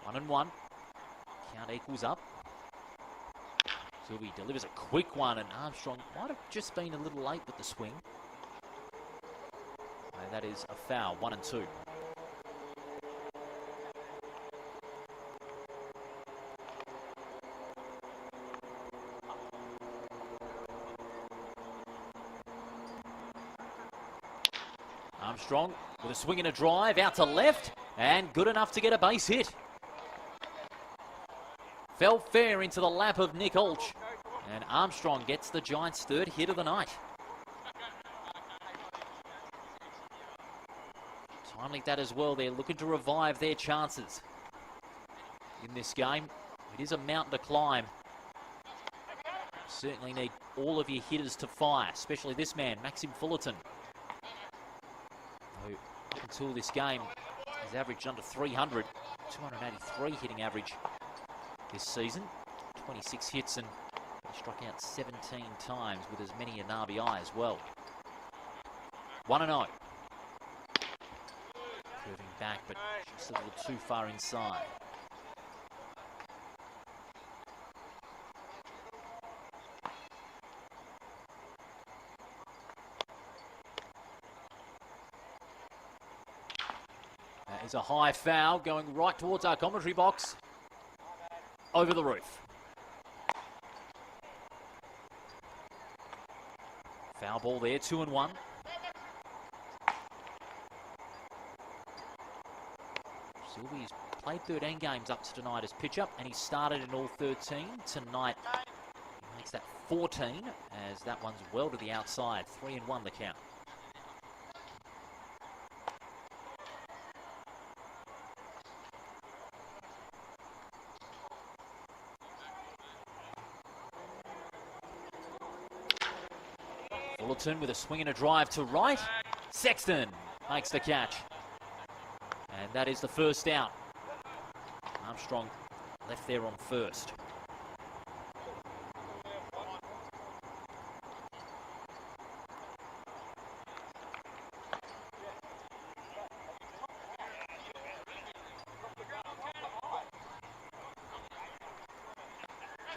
One and one. Count equals up. Sylvie delivers a quick one, and Armstrong might have just been a little late with the swing. And that is a foul, 1 and 2. Armstrong with a swing and a drive out to left, and good enough to get a base hit. Fell fair into the lap of Nick Olch, and Armstrong gets the Giants' third hit of the night. Time like that as well, they're looking to revive their chances in this game. It is a mountain to climb. Certainly need all of your hitters to fire, especially this man, Maxim Fullerton, who up until this game has averaged under 300, 283 hitting average this season, 26 hits, and he struck out 17 times with as many an RBI as well. 1-0. Curving back, but just a little too far inside. That is a high foul going right towards our commentary box. Over the roof. Foul ball there, 2 and 1. Sylvie's played 13 games up to tonight as pitcher, and he started in all 13. Tonight, he makes that 14, as that one's well to the outside. 3 and 1 the count. Fullerton with a swing and a drive to right. Sexton makes the catch. And that is the first out. Armstrong left there on first.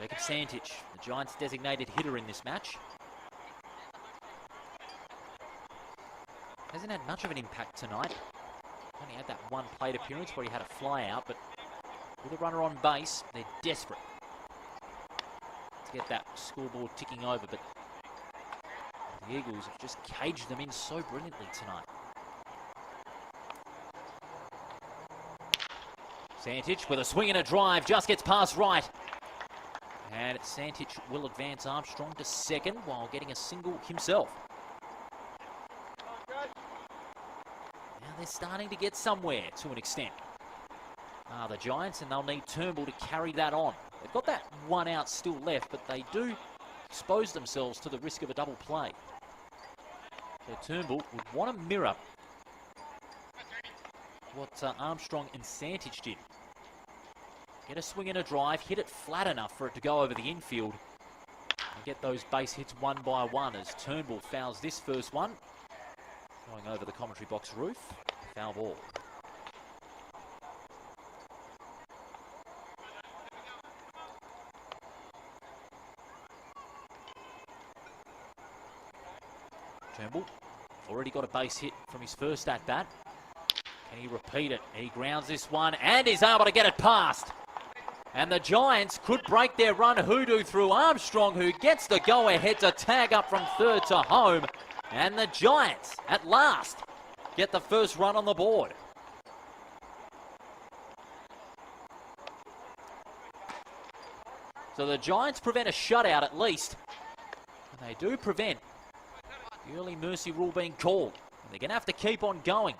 Jacob Santich, the Giants' designated hitter in this match. Hasn't had much of an impact tonight. Only had that one plate appearance where he had a fly out, but with a runner on base, they're desperate to get that scoreboard ticking over. But the Eagles have just caged them in so brilliantly tonight. Santich with a swing and a drive, just gets past right. And Santich will advance Armstrong to second while getting a single himself. They're starting to get somewhere to an extent. The Giants, and they'll need Turnbull to carry that on. They've got that one out still left, but they do expose themselves to the risk of a double play. So Turnbull would want to mirror what Armstrong and Santich did. Get a swing and a drive, hit it flat enough for it to go over the infield, and get those base hits one by one as Turnbull fouls this first one. Going over the commentary box roof. Foul ball. Turnbull already got a base hit from his first at-bat. Can he repeat it? He grounds this one and is able to get it past. And the Giants could break their run hoodoo through Armstrong, who gets the go-ahead to tag up from third to home. And the Giants, at last, get the first run on the board. So the Giants prevent a shutout at least. And they do prevent the early mercy rule being called. And they're going to have to keep on going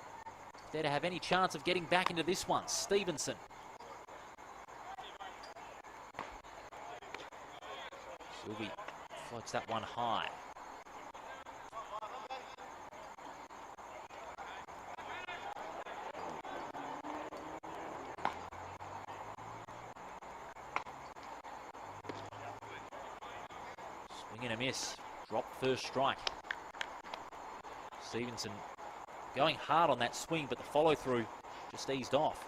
if they're to have any chance of getting back into this one. Stevenson. Sylvie floats that one high. Swing and a miss. Drop first strike. Stevenson going hard on that swing, but the follow through just eased off.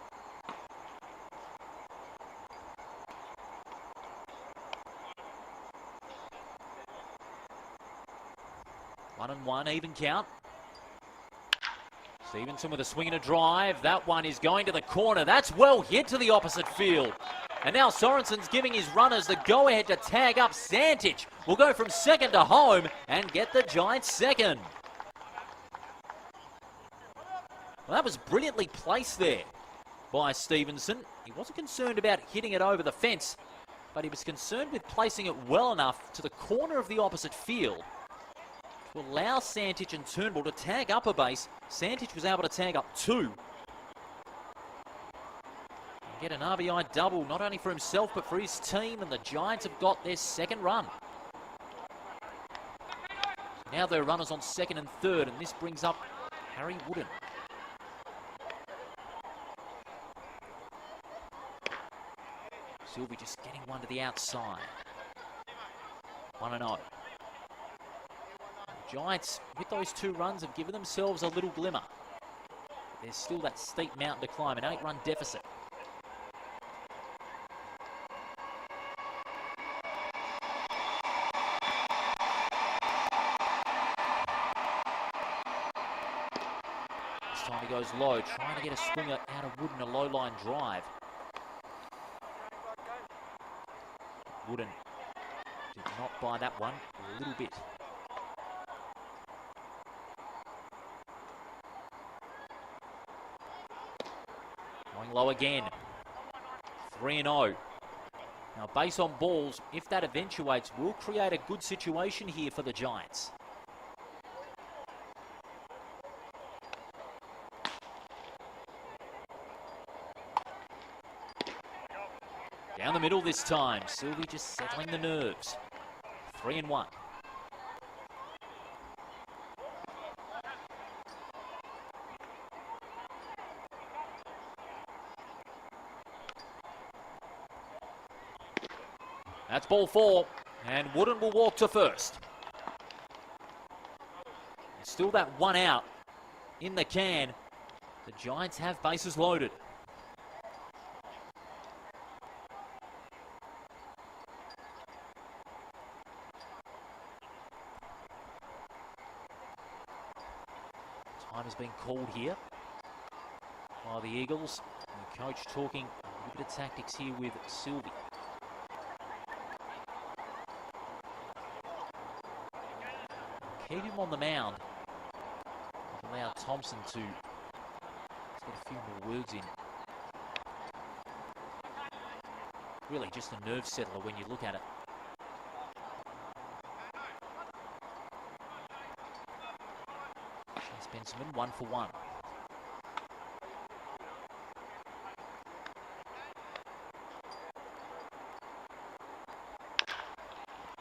One and one, even count. Stevenson with a swing and a drive. That one is going to the corner. That's well hit to the opposite field. And now Sorensen's giving his runners the go-ahead to tag up. Santich will go from second to home and get the Giants second. Well, that was brilliantly placed there by Stevenson. He wasn't concerned about hitting it over the fence, but he was concerned with placing it well enough to the corner of the opposite field to allow Santich and Turnbull to tag up a base. Santich was able to tag up two. Get an RBI double, not only for himself, but for his team, and the Giants have got their second run. Now their runners on second and third, and this brings up Harry Wooden. Sylvie just getting one to the outside. 1-0. Giants, with those two runs, have given themselves a little glimmer. But there's still that steep mountain to climb, an 8-run deficit. This time he goes low, trying to get a swinger out of Wooden, a low line drive. Wooden did not buy that one a little bit. Going low again. 3-0. Now base on balls, if that eventuates, will create a good situation here for the Giants. Down the middle this time. Sylvie just settling the nerves. 3-1. That's ball 4, and Wooden will walk to first. Still that one out in the can. The Giants have bases loaded. Time has been called here by the Eagles. And the coach talking a little bit of tactics here with Sylvie. Keep him on the mound. Allow Thompson to get a few more words in. Really just a nerve settler when you look at it. Spencerman 1 for 1.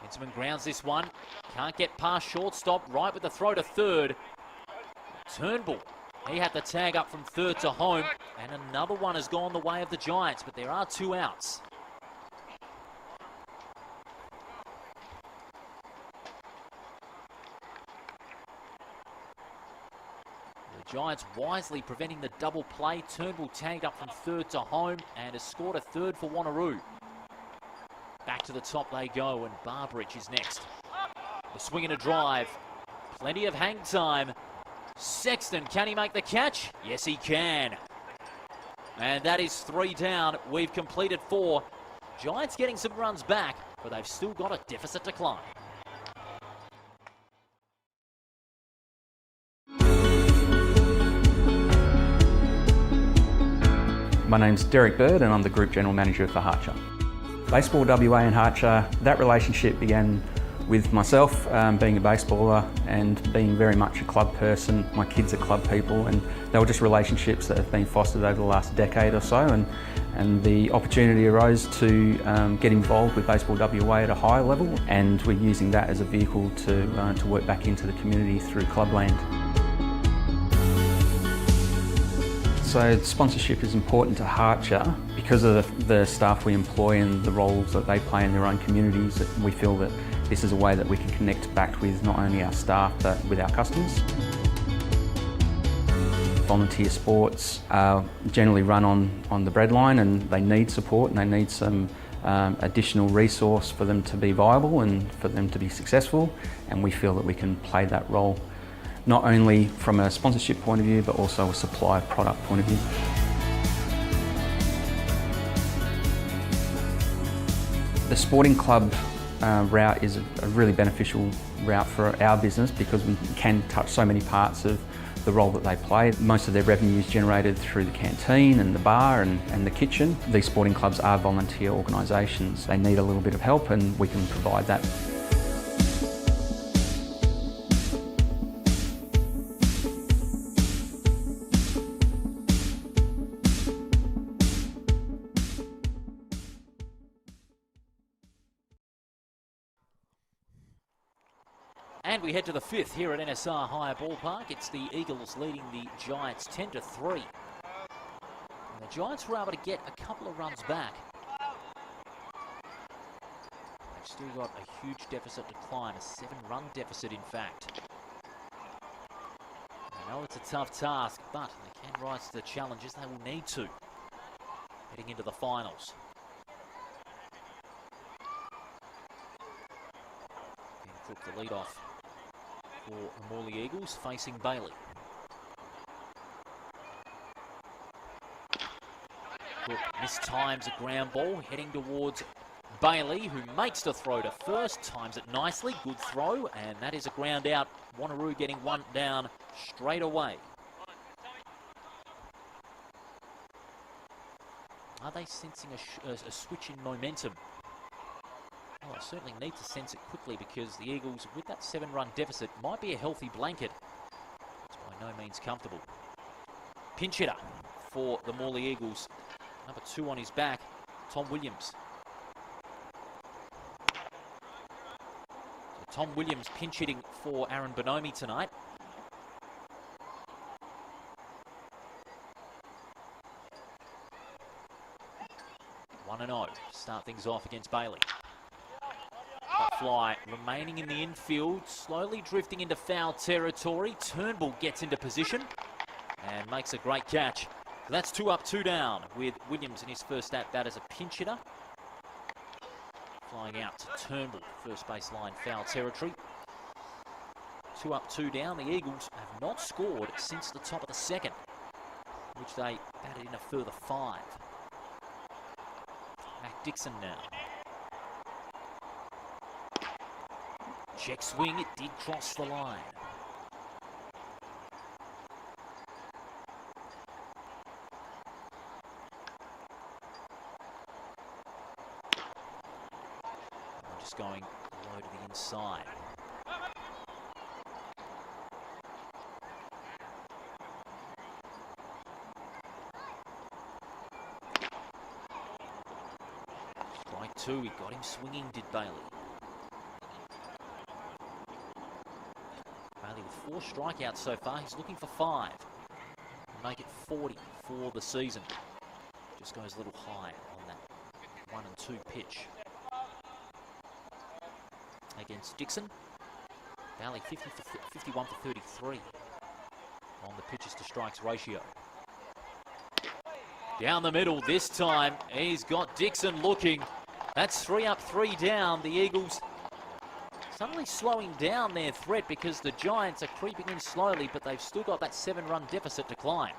Spencerman grounds this one. Can't get past shortstop. Right with the throw to third. Turnbull. He had the tag up from third to home. And another one has gone the way of the Giants, but there are 2 outs. The Giants wisely preventing the double play. Turnbull tagged up from third to home and has scored a third for Waneroo. Back to the top they go, and Barbridge is next. The swing and a drive. Plenty of hang time. Sexton, can he make the catch? Yes, he can. And that is 3 down. We've completed 4. Giants getting some runs back, but they've still got a deficit to climb. My name's Derek Bird and I'm the Group General Manager for Harcher. Baseball WA and Harcher, that relationship began with myself being a baseballer and being very much a club person. My kids are club people, and they were just relationships that have been fostered over the last decade or so, and the opportunity arose to get involved with Baseball WA at a higher level, and we're using that as a vehicle to work back into the community through Clubland. So sponsorship is important to Harcher because of the staff we employ and the roles that they play in their own communities. We feel that This is a way that we can connect back with not only our staff but with our customers. Volunteer sports are generally run on the breadline, and they need support and they need some additional resource for them to be viable and for them to be successful, and we feel that we can play that role not only from a sponsorship point of view but also a supply of product point of view. The sporting club route is a really beneficial route for our business because we can touch so many parts of the role that they play. Most of their revenue is generated through the canteen and the bar and the kitchen. These sporting clubs are volunteer organisations. They need a little bit of help and we can provide that. And we head to the fifth here at NSR Higher Ballpark. It's the Eagles leading the Giants 10-3. And the Giants were able to get a couple of runs back. They've still got a huge deficit decline, a 7-run deficit in fact. I know it's a tough task, but they can rise to the challenges they will need to heading into the finals. Ben Crook the lead off for the Morley Eagles, facing Bailey. Cook mistimes a ground ball, heading towards Bailey, who makes the throw to first, times it nicely, good throw, and that is a ground out. Waneroo getting one down straight away. Are they sensing a switch in momentum? Well, I certainly need to sense it quickly because the Eagles, with that 7-run deficit, might be a healthy blanket. It's by no means comfortable. Pinch hitter for the Morley Eagles. Number 2 on his back, Tom Williams. So Tom Williams pinch hitting for Aaron Bonomi tonight. One and 0. Start things off against Bailey. Fly remaining in the infield, slowly drifting into foul territory. Turnbull gets into position and makes a great catch. That's 2 up, 2 down with Williams in his first at-bat as a pinch hitter. Flying out to Turnbull, first baseline foul territory. 2 up, 2 down. The Eagles have not scored since the top of the second, which they batted in a further 5. Mac Dixon now. Check swing, it did cross the line. I'm just going low to the inside. Strike 2, he got him swinging, did Bailey. With 4 strikeouts so far, he's looking for 5. Make it 40 for the season. Just goes a little high on that 1 and 2 pitch. Against Dixon. Valley 51 for 33 on the pitches to strikes ratio. Down the middle this time, he's got Dixon looking. That's 3 up, 3 down. The Eagles suddenly slowing down their threat because the Giants are creeping in slowly, but they've still got that 7-run deficit to climb.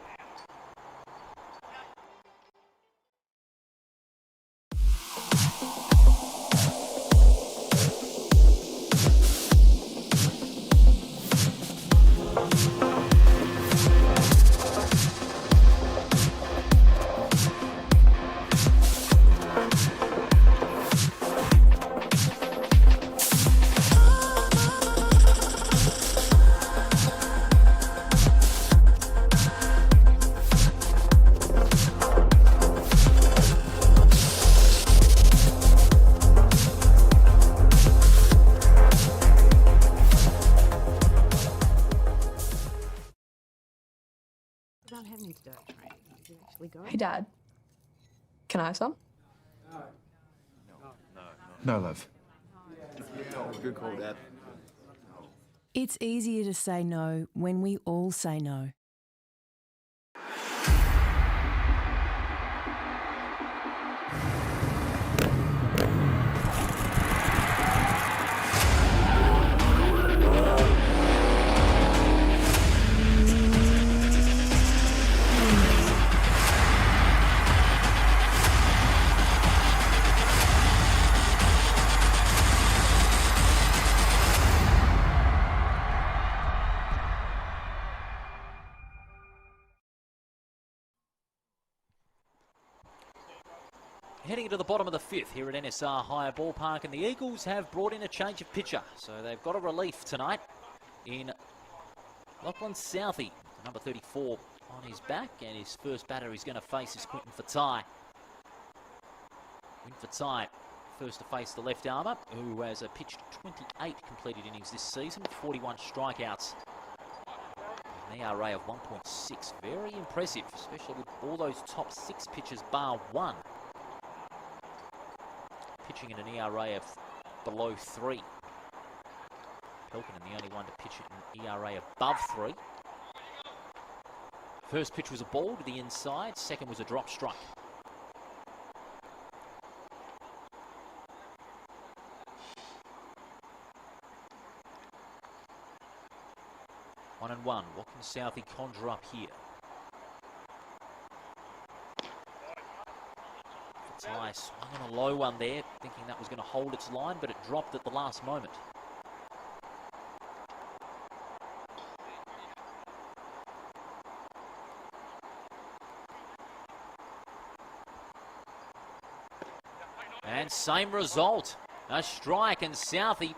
About having to do it training. Did you actually go? Hey, Dad. Can I have some? No, love. Good call, Dad. It's easier to say no when we all say no. Heading into the bottom of the fifth here at NSR Higher Ballpark, and the Eagles have brought in a change of pitcher. So they've got a relief tonight in Lachlan Southey, number 34 on his back, and his first batter he's going to face is Quinton Fatai. Quinton Fatai, first to face the left armour, who has pitched 28 completed innings this season, 41 strikeouts. An ERA of 1.6, very impressive, especially with all those top 6 pitchers bar one pitching at an ERA of below 3. Pelkinen the only one to pitch at an ERA above 3. First pitch was a ball to the inside, second was a drop strike. One and one. What can Southey conjure up here? Fatai swung on a low one there, thinking that was going to hold its line, but it dropped at the last moment. And same result, a strike, and Southey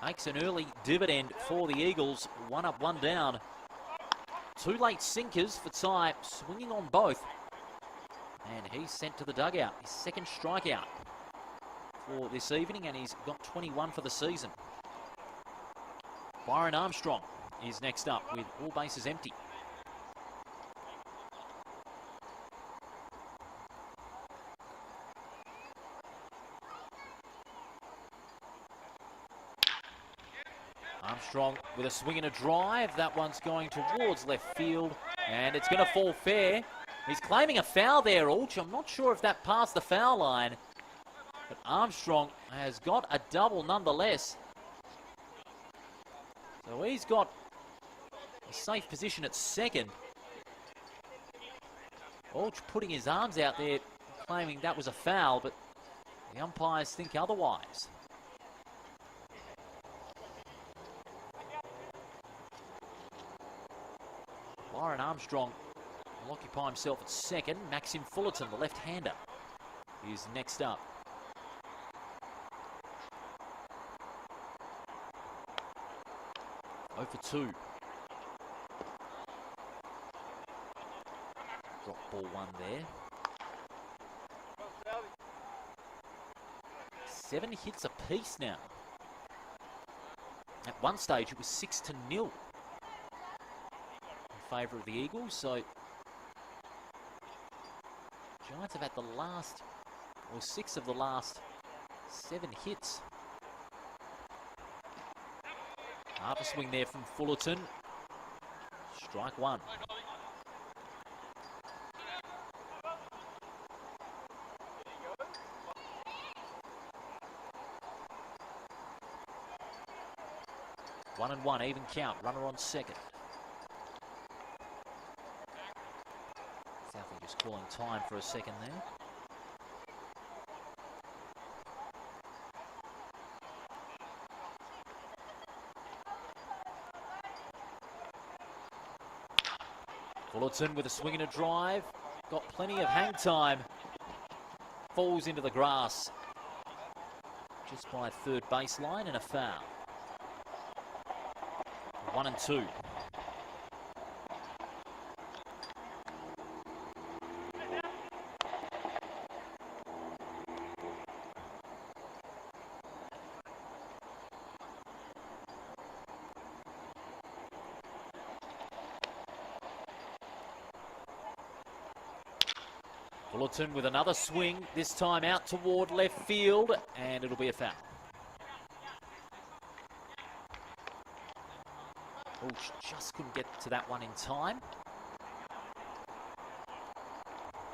makes an early dividend for the Eagles. One up, one down. Two late sinkers for Fatai, swinging on both. And he's sent to the dugout. His second strikeout for this evening, and he's got 21 for the season. Byron Armstrong is next up with all bases empty. Armstrong with a swing and a drive. That one's going towards left field, and it's going to fall fair. He's claiming a foul there, Ulch. I'm not sure if that passed the foul line, but Armstrong has got a double nonetheless. So he's got a safe position at second. Ulch putting his arms out there, claiming that was a foul, but the umpires think otherwise. Byron Armstrong will occupy himself at second. Maxim Fullerton, the left-hander, is next up. For 2. Drop ball one there. 7 hits apiece now. At one stage it was 6-0 in favour of the Eagles, so Giants have had the last, or 6 of the last 7 hits. Half a swing there from Fullerton. Strike one. One and one, even count. Runner on second. Southey just calling time for a second there. Fullerton with a swing and a drive. Got plenty of hang time. Falls into the grass. Just by third baseline and a foul. 1 and 2. Fullerton with another swing, this time out toward left field, and it'll be a foul. Eagles just couldn't get to that one in time.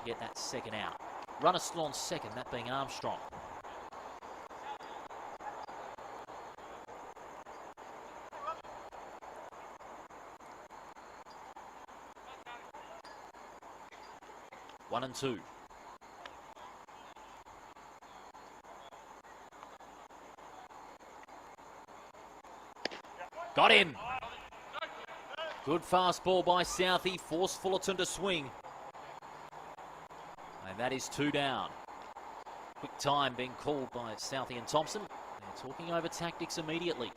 Get that second out. Runner still on second, that being Armstrong. One and two. Got in. Good fastball by Southey. Forced Fullerton to swing. And that is 2 down. Quick time being called by Southey and Thompson. They're talking over tactics immediately.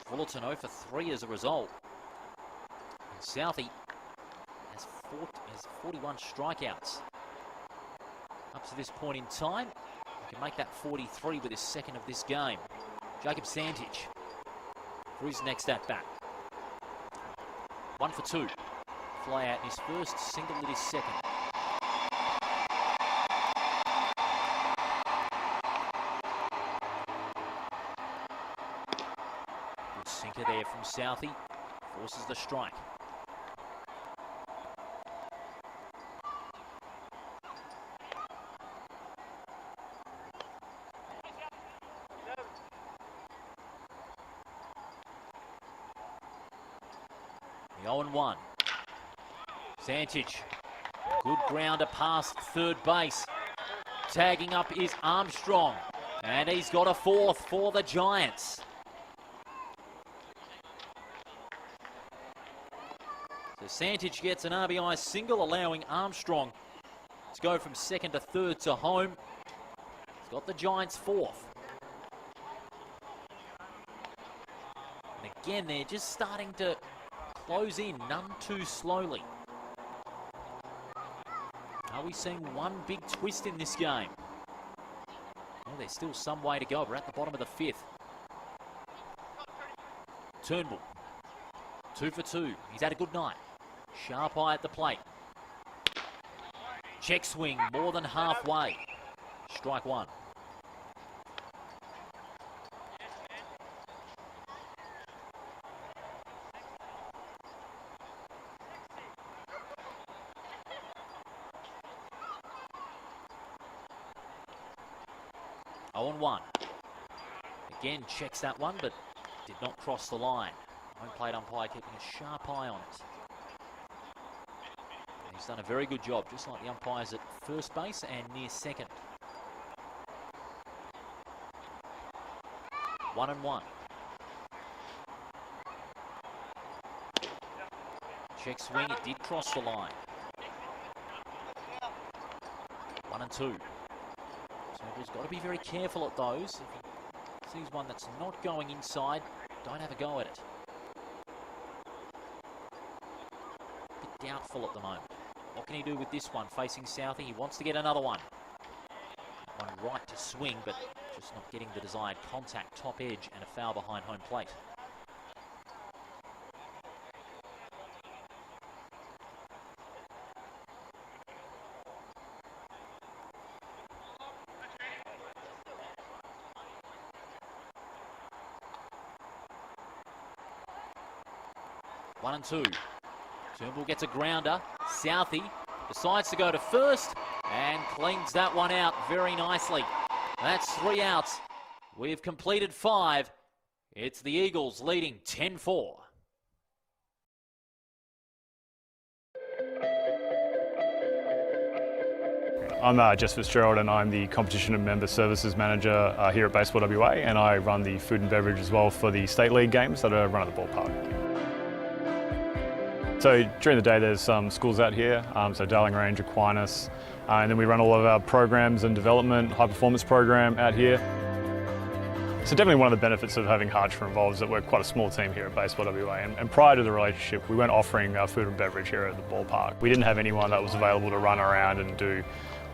Fullerton 0 for 3 as a result. And Southey has 41 strikeouts. Up to this point in time, he can make that 43 with his second of this game. Jacob Santich for his next at-bat. 1 for 2. Fly out in his first, single in his second. Good sinker there from Southey. Forces the strike. The 0-1. Santich, good grounder past third base. Tagging up is Armstrong, and he's got a 4th for the Giants. So Santich gets an RBI single, allowing Armstrong to go from second to third to home. He's got the Giants' 4th. And again, they're just starting to close in, none too slowly. Are we seeing one big twist in this game? Well, there's still some way to go. We're at the bottom of the 5th. Turnbull, 2 for 2. He's had a good night. Sharp eye at the plate. Check swing, more than halfway. Strike 1. Oh, 1. Again, checks that one, but did not cross the line. Home plate umpire keeping a sharp eye on it. And he's done a very good job, just like the umpires at first base and near second. 1-1. Check swing, it did cross the line. 1-2. He's got to be very careful at those. If he sees one that's not going inside, don't have a go at it. A bit doubtful at the moment. What can he do with this one facing Southey? He wants to get another one. One right to swing, but just not getting the desired contact, top edge, and a foul behind home plate. One and 2. Turnbull gets a grounder. Southey decides to go to first and cleans that one out very nicely. That's 3 outs. We've completed 5. It's the Eagles leading 10-4. I'm Jess Fitzgerald, and I'm the Competition and Member Services Manager here at Baseball WA, and I run the food and beverage as well for the State League games that are run at the ballpark. So during the day there's some schools out here, so Darling Range, Aquinas, and then we run all of our programs and development, high performance program out here. So definitely one of the benefits of having Harcher involved is that we're quite a small team here at Baseball WA, and prior to the relationship we weren't offering food and beverage here at the ballpark. We didn't have anyone that was available to run around and do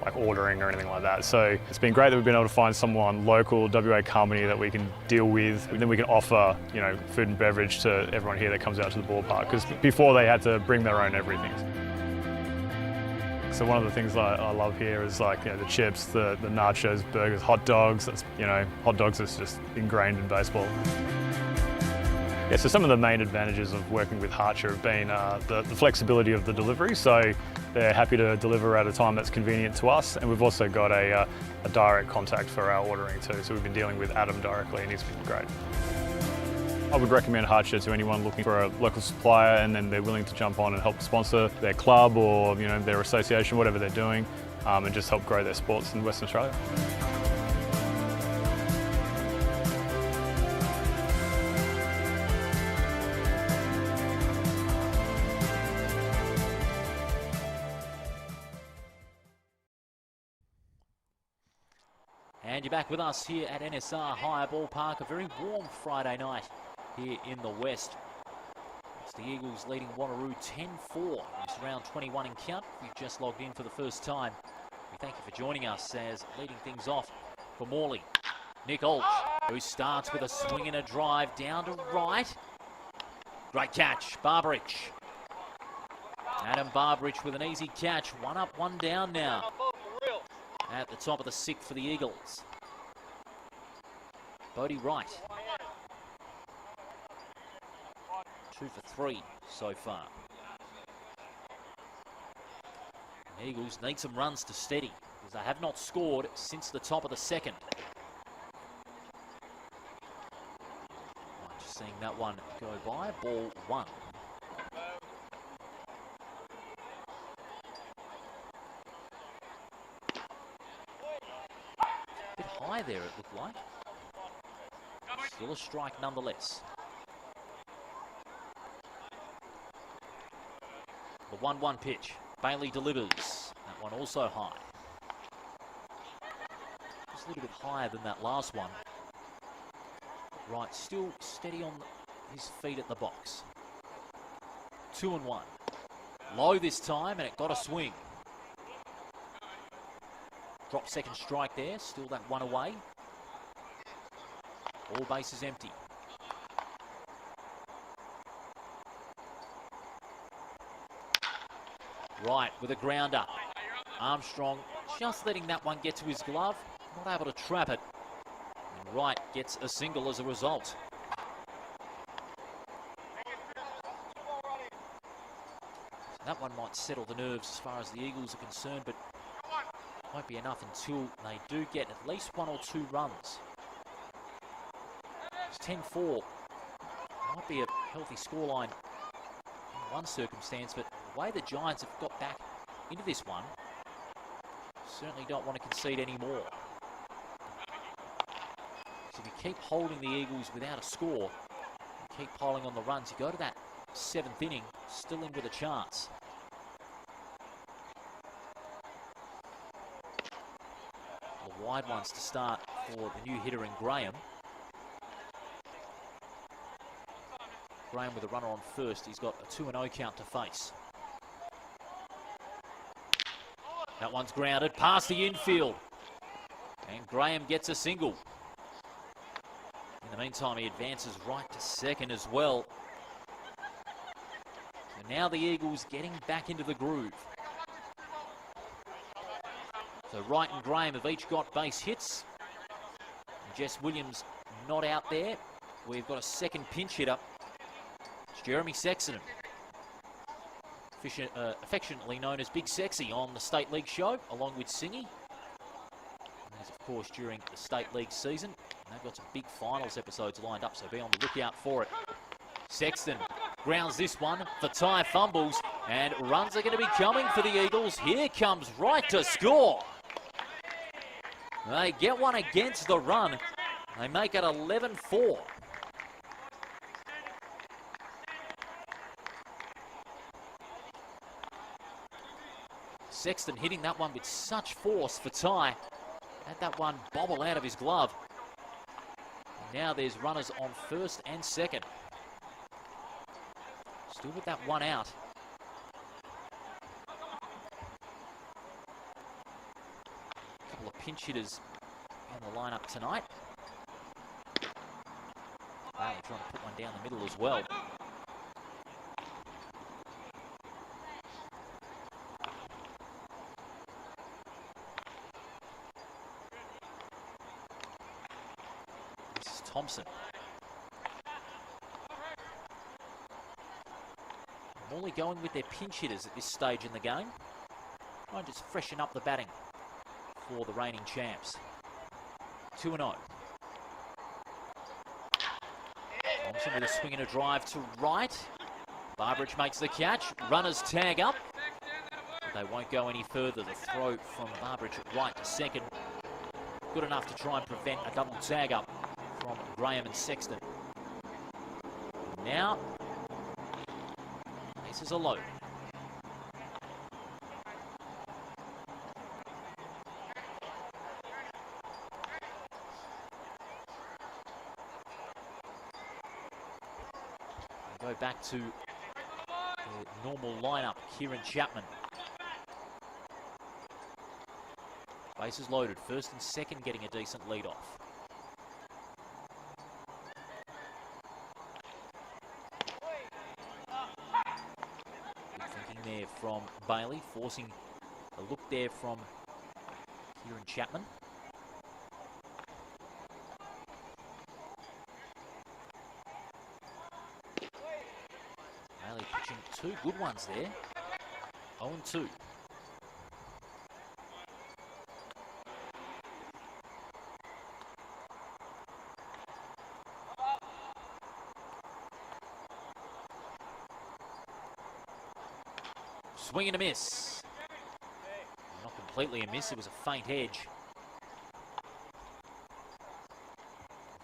like ordering or anything like that. So it's been great that we've been able to find someone local, WA company that we can deal with, and then we can offer, you know, food and beverage to everyone here that comes out to the ballpark, because before they had to bring their own everything. So one of the things I love here is, like, you know, the chips, the nachos, burgers, hot dogs. That's, you know, hot dogs is just ingrained in baseball. Yeah, so some of the main advantages of working with Harcher have been the flexibility of the delivery. So they're happy to deliver at a time that's convenient to us, and we've also got a direct contact for our ordering too. So we've been dealing with Adam directly, and he's been great. I would recommend Harcher to anyone looking for a local supplier, and then they're willing to jump on and help sponsor their club or their association, whatever they're doing, and just help grow their sports in Western Australia. And you're back with us here at NSR Higher Ballpark, a very warm Friday night here in the West. It's the Eagles leading Waneroo 10-4. It's round 21 in count. We've just logged in for the first time. We thank you for joining us as leading things off for Morley. Nick Olch, who starts with a swing and a drive down to right. Great catch, Barberich. Adam Barberich with an easy catch. One up, one down now. At the top of the sixth for the Eagles. Bodie Wright. 2 for 3 so far. The Eagles need some runs to steady, because they have not scored since the top of the second. Right, just seeing that one go by. Ball 1. Bit high there, it looked like. Still a strike nonetheless. The 1-1 pitch. Bailey delivers. That one also high. Just a little bit higher than that last one. Right, still steady on his feet at the box. 2-1. Low this time, and it got a swing. Drop second strike there, still that one away. All bases empty. Right, with a grounder. Armstrong just letting that one get to his glove, not able to trap it. And Wright gets a single as a result. So that one might settle the nerves as far as the Eagles are concerned, but won't be enough until they do get at least 1 or 2 runs. It's 10-4. Might be a healthy scoreline in one circumstance, but the way the Giants have got back into this one, certainly don't want to concede any more. So if you keep holding the Eagles without a score, you keep piling on the runs, you go to that 7th inning, still in with a chance. The wide ones to start for the new hitter in Graham. Graham with a runner on first. He's got a 2-0 count to face. That one's grounded past the infield. And Graham gets a single. In the meantime, he advances right to second as well. So now the Eagles getting back into the groove. So Wright and Graham have each got base hits. And Jess Williams not out there. We've got a second pinch hitter. It's Jeremy Sexton, affectionately known as Big Sexy on the State League show, along with Singy. And as of course during the State League season. And they've got some big finals episodes lined up, so be on the lookout for it. Sexton grounds this one for tie fumbles, and runs are going to be coming for the Eagles. Here comes Wright to score. They get one against the run. They make it 11-4. Sexton hitting that one with such force for tie. Had that one bobble out of his glove. And now there's runners on first and second. Still with that one out. A couple of pinch hitters in the lineup tonight. Bailey trying to put one down the middle as well. This is Thompson. Morley going with their pinch hitters at this stage in the game. Try and just freshen up the batting for the reigning champs. 2-0. Thompson with a swing and a drive to right. Beverage makes the catch. Runners tag up. But they won't go any further. The throw from Beverage right to second. Good enough to try and prevent a double tag up from Graham and Sexton. Now, bases are loaded. Go back to the normal lineup. Kieran Chapman. Bases loaded. First and second getting a decent lead off. Good thinking there from Bailey, forcing a look there from Kieran Chapman. Bailey pitching two good ones there. 0-2. Swing and a miss. Not completely a miss, it was a faint edge.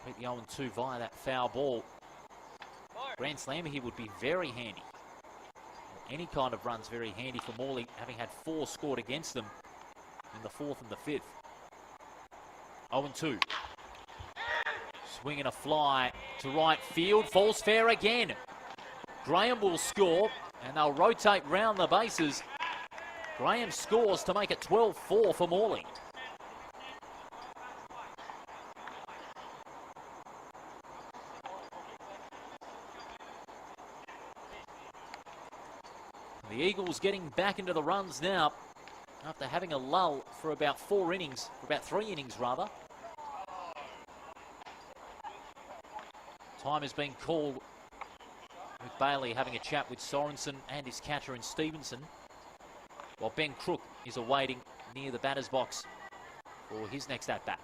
Beat the 0-2 via that foul ball. Grand Slam here would be very handy. Any kind of run's very handy for Morley, having had 4 scored against them in the 4th and the 5th. 0-2. Swing and a fly to right field. Falls fair again. Graham will score, and they'll rotate round the bases. Graham scores to make it 12-4 for Morley. The Eagles getting back into the runs now after having a lull for about 3 innings rather. Time has been called with Bailey having a chat with Sorensen and his catcher in Stevenson, while Ben Crook is awaiting near the batter's box for his next at-bat.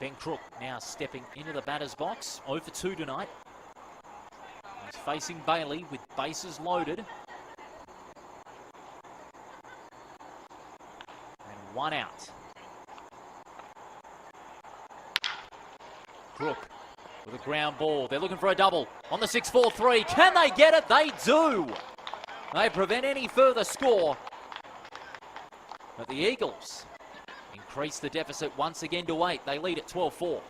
Ben Crook now stepping into the batter's box. 0 for 2 tonight. He's facing Bailey with bases loaded. And 1 out. Crook with a ground ball. They're looking for a double on the 6-4-3. Can they get it? They do. They prevent any further score. But the Eagles increase the deficit once again to 8. They lead at 12-4.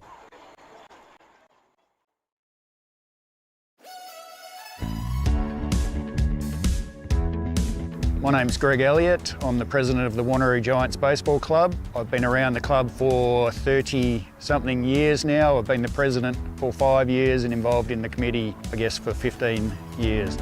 My name's Greg Elliott. I'm the president of the Waneroo Giants Baseball Club. I've been around the club for 30-something years now. I've been the president for 5 years and involved in the committee, I guess, for 15 years.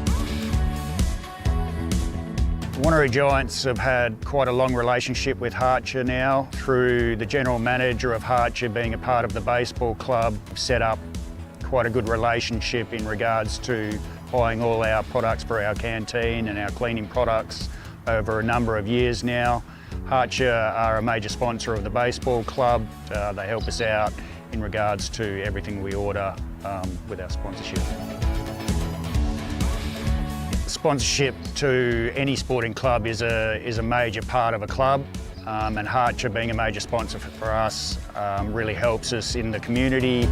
The Waneroo Giants have had quite a long relationship with Harcher now, through the general manager of Harcher being a part of the baseball club, set up quite a good relationship in regards to buying all our products for our canteen and our cleaning products over a number of years now. Harcher are a major sponsor of the baseball club. They help us out in regards to everything we order with our sponsorship. Sponsorship to any sporting club is a major part of a club, and Harcher being a major sponsor for us really helps us in the community.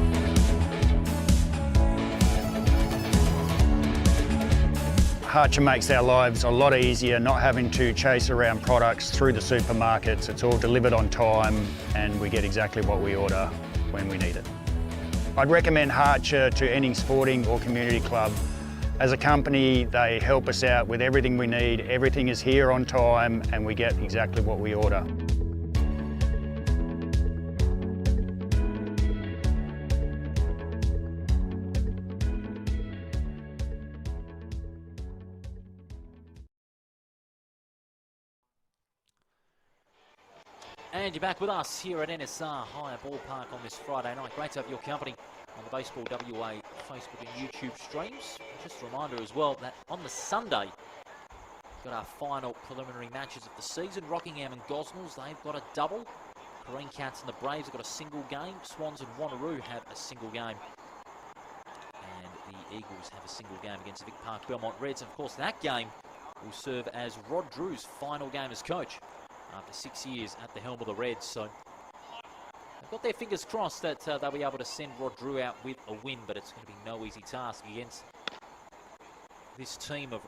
Harcher makes our lives a lot easier, not having to chase around products through the supermarkets. It's all delivered on time and we get exactly what we order when we need it. I'd recommend Harcher to any sporting or community club As a company, they help us out with everything we need. Everything is here on time and we get exactly what we order. And you're back with us here at NSR Higher Ballpark on this Friday night. Great to have your company on the Baseball WA Facebook and YouTube streams. Just a reminder as well that on the Sunday, we've got our final preliminary matches of the season. Rockingham and Gosnells, they've got a double. Green Cats and the Braves have got a single game. Swans and Waneroo have a single game. And the Eagles have a single game against the Vic Park Belmont Reds. And of course, that game will serve as Rod Drew's final game as coach after 6 years at the helm of the Reds. So they've got their fingers crossed that they'll be able to send Rod Drew out with a win, but it's going to be no easy task against this team of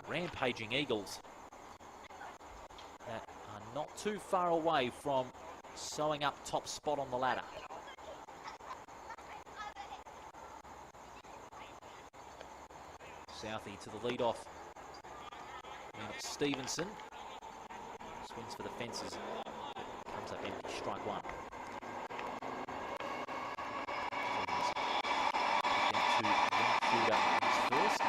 rampaging Eagles that are not too far away from sewing up top spot on the ladder. Southie to the lead off. Stevenson swings for the fences. Comes up empty, strike one. Shooter is first,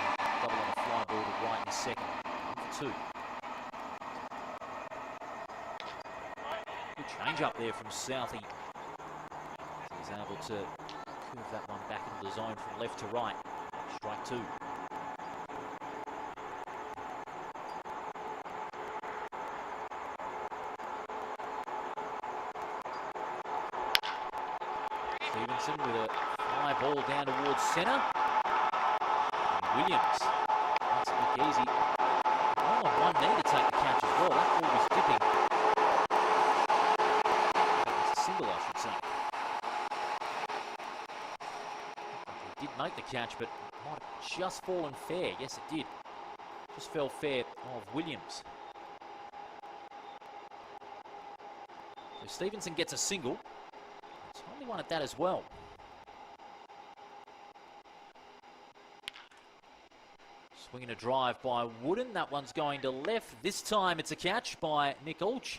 double on a fly ball to right in second. 1 for 2. Good change up there from Southie. He's able to curve that one back into the zone from left to right. Strike 2. Stevenson with a fly ball down towards centre. Williams makes it look easy. All on one knee to take the catch as well. That ball was dipping. It's a single, I should say. He did make the catch, but might have just fallen fair. Yes, it did. Just fell fair of Williams. So Stevenson gets a single. It's only one at that as well. Swinging a drive by Wooden. That one's going to left. This time it's a catch by Nick Ulch.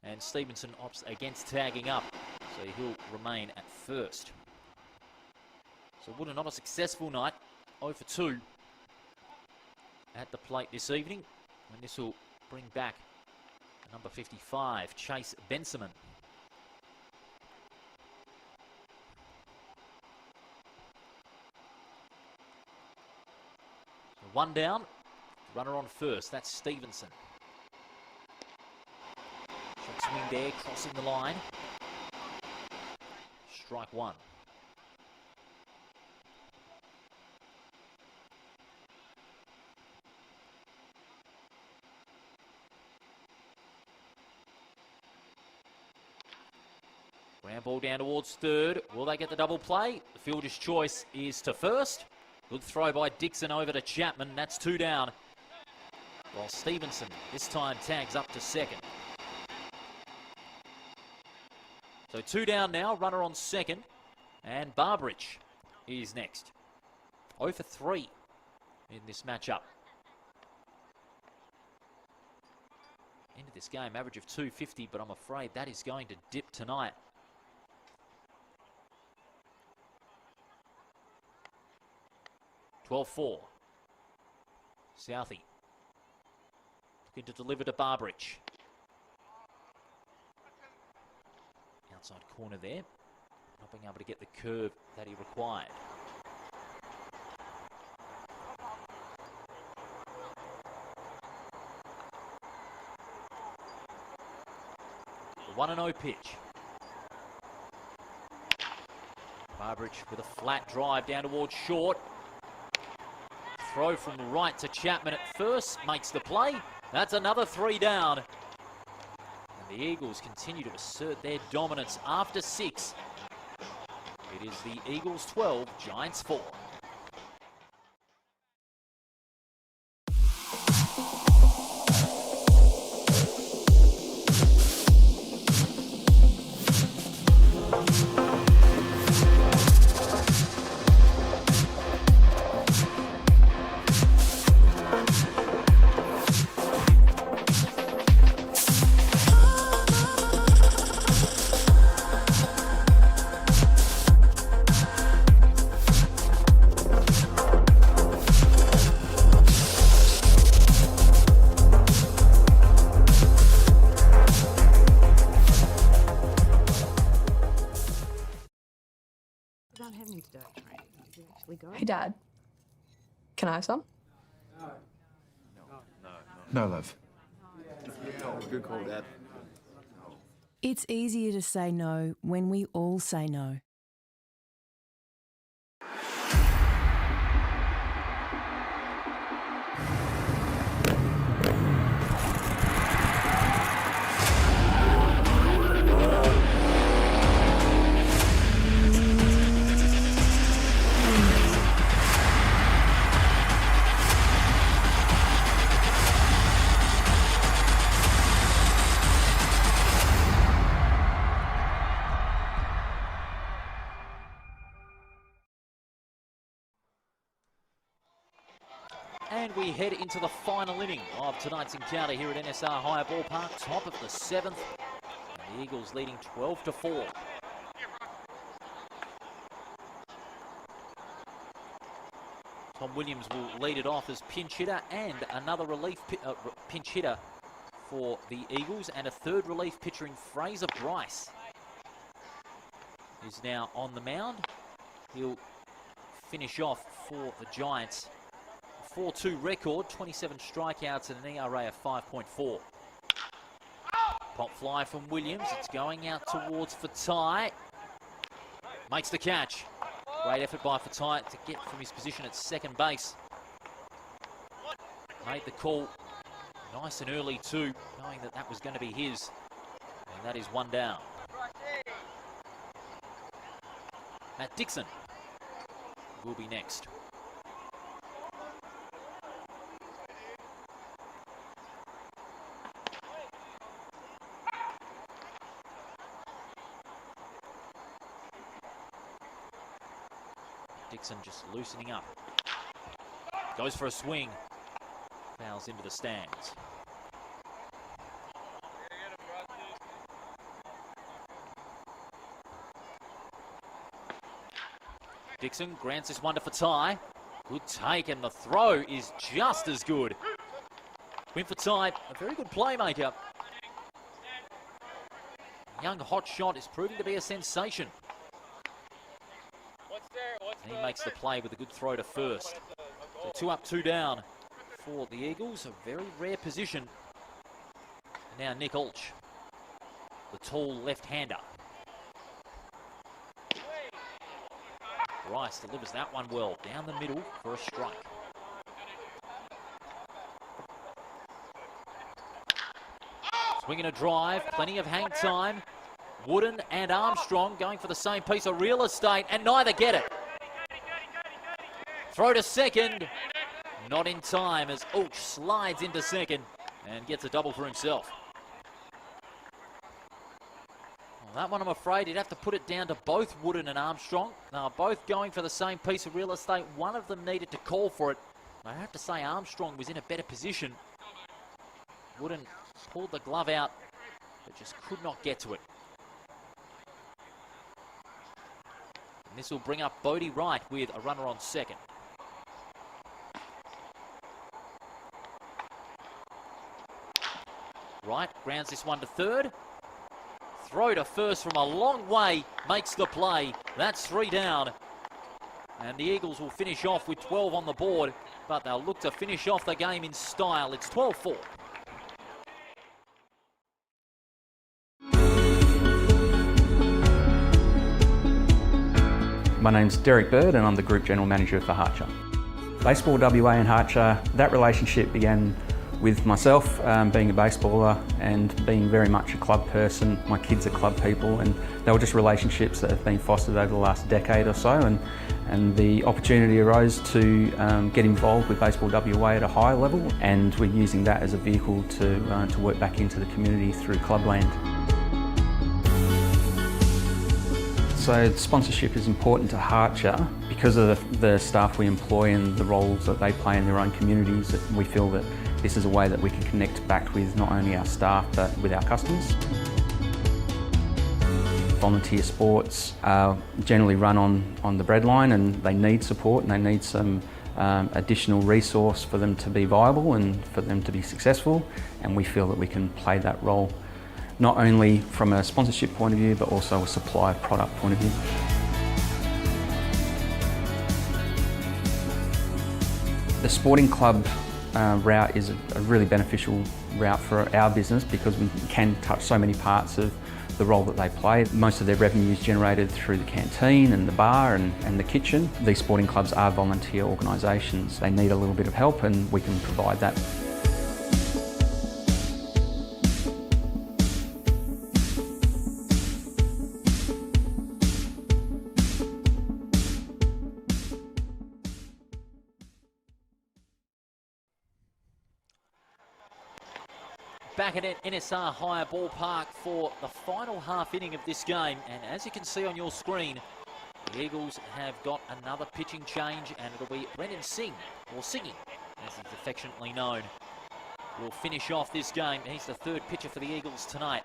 And Stevenson opts against tagging up. So he'll remain at first. So Wooden not a successful night. 0 for 2 at the plate this evening. And this will bring back number 55, Chase Bensaman. One down, runner on first, that's Stevenson. Shot swing there, crossing the line. Strike 1. Ground ball down towards third. Will they get the double play? The fielder's choice is to first. Good throw by Dixon over to Chapman. That's 2 down. While Stevenson this time tags up to second. So 2 down now. Runner on second. And Barbridge is next. 0 for 3 in this matchup. End of this game, average of 250, but I'm afraid that is going to dip tonight. (12-4). Southie looking to deliver to Barbridge. Outside corner there. Not being able to get the curve that he required. The 1-0 pitch. Barbridge with a flat drive down towards short. Throw from right to Chapman at first, makes the play. That's another 3 down. And the Eagles continue to assert their dominance after 6. It is the Eagles 12, Giants 4. Hey, Dad. Can I have some? No, love. Good call, Dad. It's easier to say no when we all say no. And we head into the final inning of tonight's encounter here at NSR Higher Ballpark, top of the 7th. And the Eagles leading 12-4. Tom Williams will lead it off as pinch hitter and another relief pinch hitter for the Eagles, and a third relief pitcher in Fraser Bryce is now on the mound. He'll finish off for the Giants. 4-2 record, 27 strikeouts and an ERA of 5.4. Pop fly from Williams. It's going out towards Fatai. Makes the catch. Great effort by Fatai to get from his position at second base. Made the call nice and early too, knowing that that was going to be his. And that is one down. Matt Dixon will be next. Dixon just loosening up. Goes for a swing. Fouls into the stands. Dixon grants this one to Fatai. Good take, and the throw is just as good. Win Fatai, a very good playmaker. Young hot shot is proving to be a sensation. And he makes the play with a good throw to first. So 2 up, 2 down for the Eagles. A very rare position. And now Nick Ulch, the tall left-hander. Bryce delivers that one well. Down the middle for a strike. Swinging a drive. Plenty of hang time. Wooden and Armstrong going for the same piece of real estate, and neither get it. Throw to second, not in time as Ulch slides into second and gets a double for himself. Well, that one I'm afraid you'd have to put it down to both Wooden and Armstrong. They are both going for the same piece of real estate. One of them needed to call for it. I have to say Armstrong was in a better position. Wooden pulled the glove out, but just could not get to it. And this will bring up Bodie Wright with a runner on second. Wright grounds this one to third. Throw to first from a long way makes the play. That's 3 down. And the Eagles will finish off with 12 on the board, but they'll look to finish off the game in style. It's 12-4. My name's Derek Bird and I'm the Group General Manager for Harcher. Baseball WA and Harcher, that relationship began with myself being a baseballer and being very much a club person. My kids are club people, and they were just relationships that have been fostered over the last decade or so, and the opportunity arose to get involved with Baseball WA at a higher level, and we're using that as a vehicle to work back into the community through Clubland. So sponsorship is important to Harcher because of the staff we employ and the roles that they play in their own communities. We feel that this is a way that we can connect back with not only our staff but with our customers. Volunteer sports generally run on the breadline, and they need support and they need some additional resource for them to be viable and for them to be successful, and we feel that we can play that role not only from a sponsorship point of view but also a supply of product point of view. The sporting club route is a really beneficial route for our business because we can touch so many parts of the role that they play. Most of their revenue is generated through the canteen and the bar and the kitchen. These sporting clubs are volunteer organisations. They need a little bit of help and we can provide that. Back at NSR Hire Ballpark for the final half inning of this game, and as you can see on your screen, the Eagles have got another pitching change, and it'll be Brendan Singh, or Singy, as he's affectionately known, will finish off this game. He's the third pitcher for the Eagles tonight.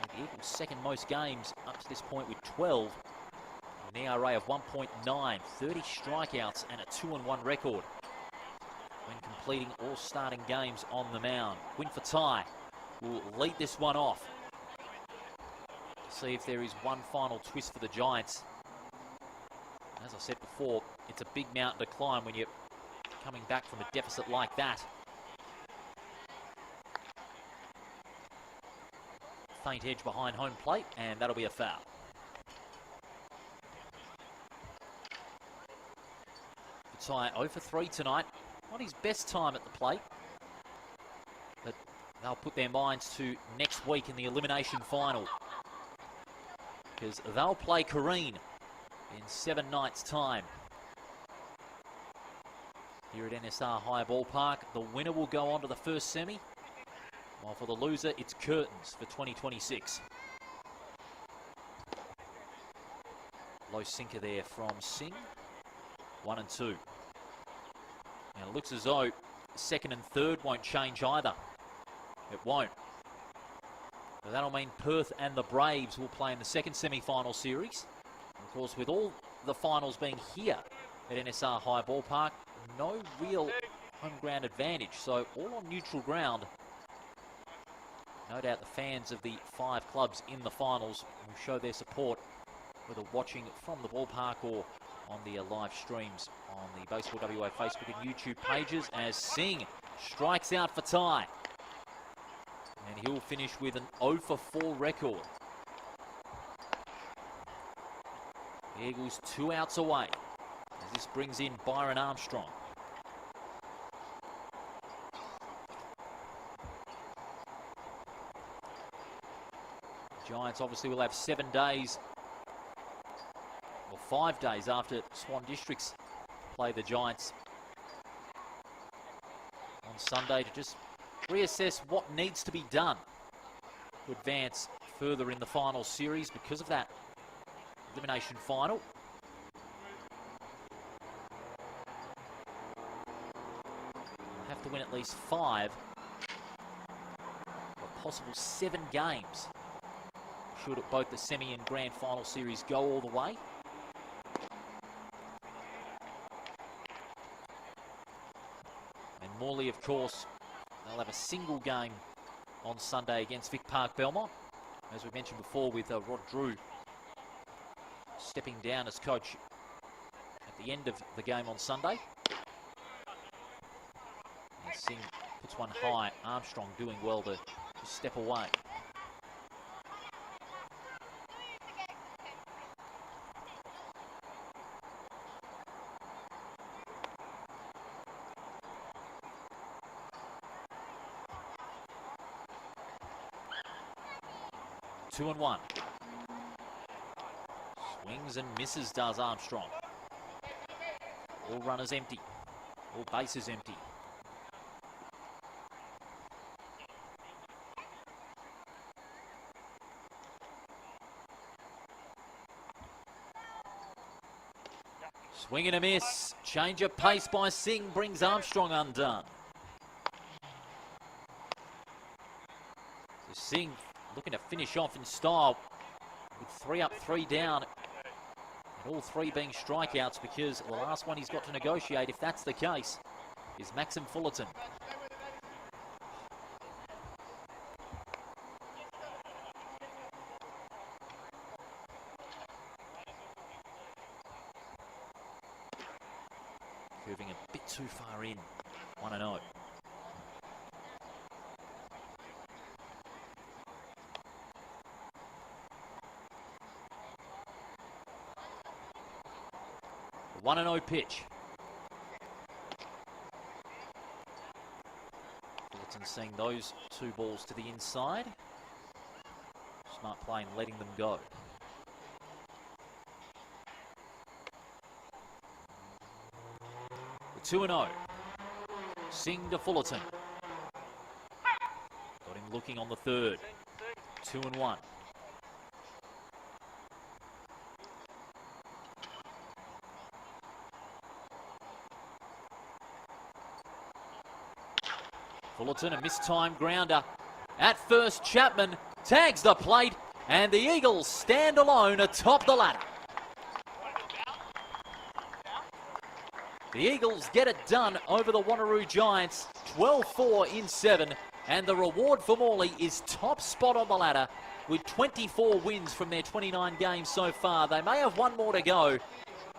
The Eagles' second most games up to this point with 12. An ERA of 1.9, 30 strikeouts and a 2-1 record when completing all starting games on the mound. Winford Ty will lead this one off. See if there is one final twist for the Giants. As I said before, it's a big mountain to climb when you're coming back from a deficit like that. Faint edge behind home plate, and that'll be a foul. Ty 0 for 3 tonight. Not his best time at the plate, but they'll put their minds to next week in the elimination final, because they'll play Kareen in 7 nights' time here at NSR High Ballpark. The winner will go on to the first semi, while for the loser, it's curtains for 2026. Low sinker there from Singh. 1 and 2. Now it looks as though second and third won't change either. It won't. But that'll mean Perth and the Braves will play in the second semi-final series. And of course, with all the finals being here at NSR High Ballpark, no real home ground advantage. So all on neutral ground. No doubt the fans of the 5 clubs in the finals will show their support, whether watching from the ballpark or on the live streams on the Baseball WA Facebook and YouTube pages, as Singh strikes out for Ty. And he'll finish with an 0 for 4 record. The Eagles 2 outs away, as this brings in Byron Armstrong. Giants obviously will have 7 days, or 5 days after Swan Districts play the Giants on Sunday, to just reassess what needs to be done to advance further in the final series because of that elimination final. Have to win at least 5, or possible 7 games should both the semi and grand final series go all the way. And Morley, of course, they'll have a single game on Sunday against Vic Park Belmont, as we mentioned before, with Rod Drew stepping down as coach at the end of the game on Sunday. And Singh puts one high. Armstrong doing well to step away. Two and 1. Swings and misses, does Armstrong. All runners empty. All bases empty. Swing and a miss. Change of pace by Singh brings Armstrong undone. So Singh looking to finish off in style with 3 up, 3 down. And all 3 being strikeouts, because the last one he's got to negotiate, if that's the case, is Maxim Fullerton. Curving a bit too far in. 1-0. The 1-0 pitch. Fullerton seeing those two balls to the inside. Smart play and letting them go. The 2-0. Singh to Fullerton. Got him looking on the third. 2-1. Fullerton, a mistimed grounder. At first, Chapman tags the plate, and the Eagles stand alone atop the ladder. The Eagles get it done over the Waneroo Giants, 12-4 in 7, and the reward for Morley is top spot on the ladder with 24 wins from their 29 games so far. They may have one more to go,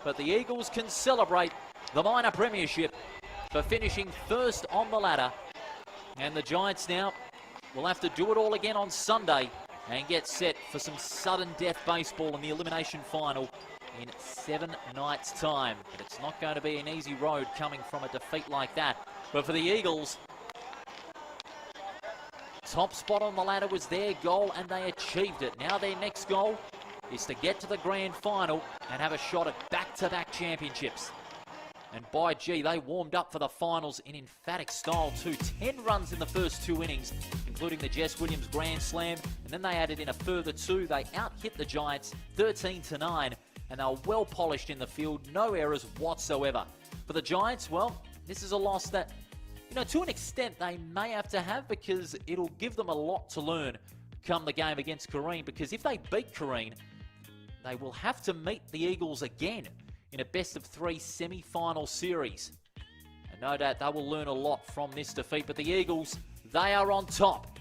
but the Eagles can celebrate the minor premiership for finishing first on the ladder. And the Giants now will have to do it all again on Sunday and get set for some sudden death baseball in the elimination final in 7 nights' time. But it's not going to be an easy road coming from a defeat like that. But for the Eagles, top spot on the ladder was their goal and they achieved it. Now their next goal is to get to the grand final and have a shot at back-to-back championships. And by gee, they warmed up for the finals in emphatic style too. 10 runs in the first 2 innings, including the Jess Williams Grand Slam. And then they added in a further 2. They out-hit the Giants 13-9. And they were well polished in the field. No errors whatsoever. For the Giants, well, this is a loss that, you know, to an extent they may have to have, because it'll give them a lot to learn come the game against Kareen. Because if they beat Kareen, they will have to meet the Eagles again in a best-of-3 semi-final series. And no doubt they will learn a lot from this defeat. But the Eagles, they are on top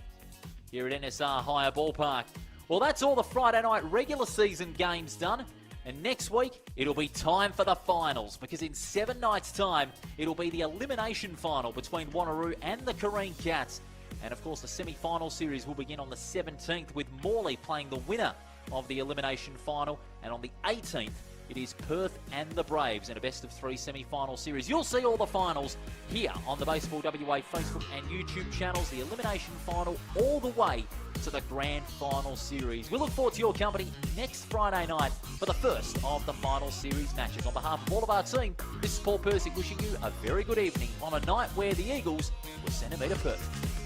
here at NSR Higher Ballpark. Well, that's all the Friday night regular season games done. And next week, it'll be time for the finals, because in 7 nights' time, it'll be the elimination final between Waneroo and the Kareen Cats. And of course, the semi-final series will begin on the 17th with Morley playing the winner of the elimination final. And on the 18th, it is Perth and the Braves in a best-of-3 semi-final series. You'll see all the finals here on the Baseball WA Facebook and YouTube channels. The elimination final all the way to the grand final series. We look forward to your company next Friday night for the first of the final series matches. On behalf of all of our team, this is Paul Persick wishing you a very good evening on a night where the Eagles will send a to Perth.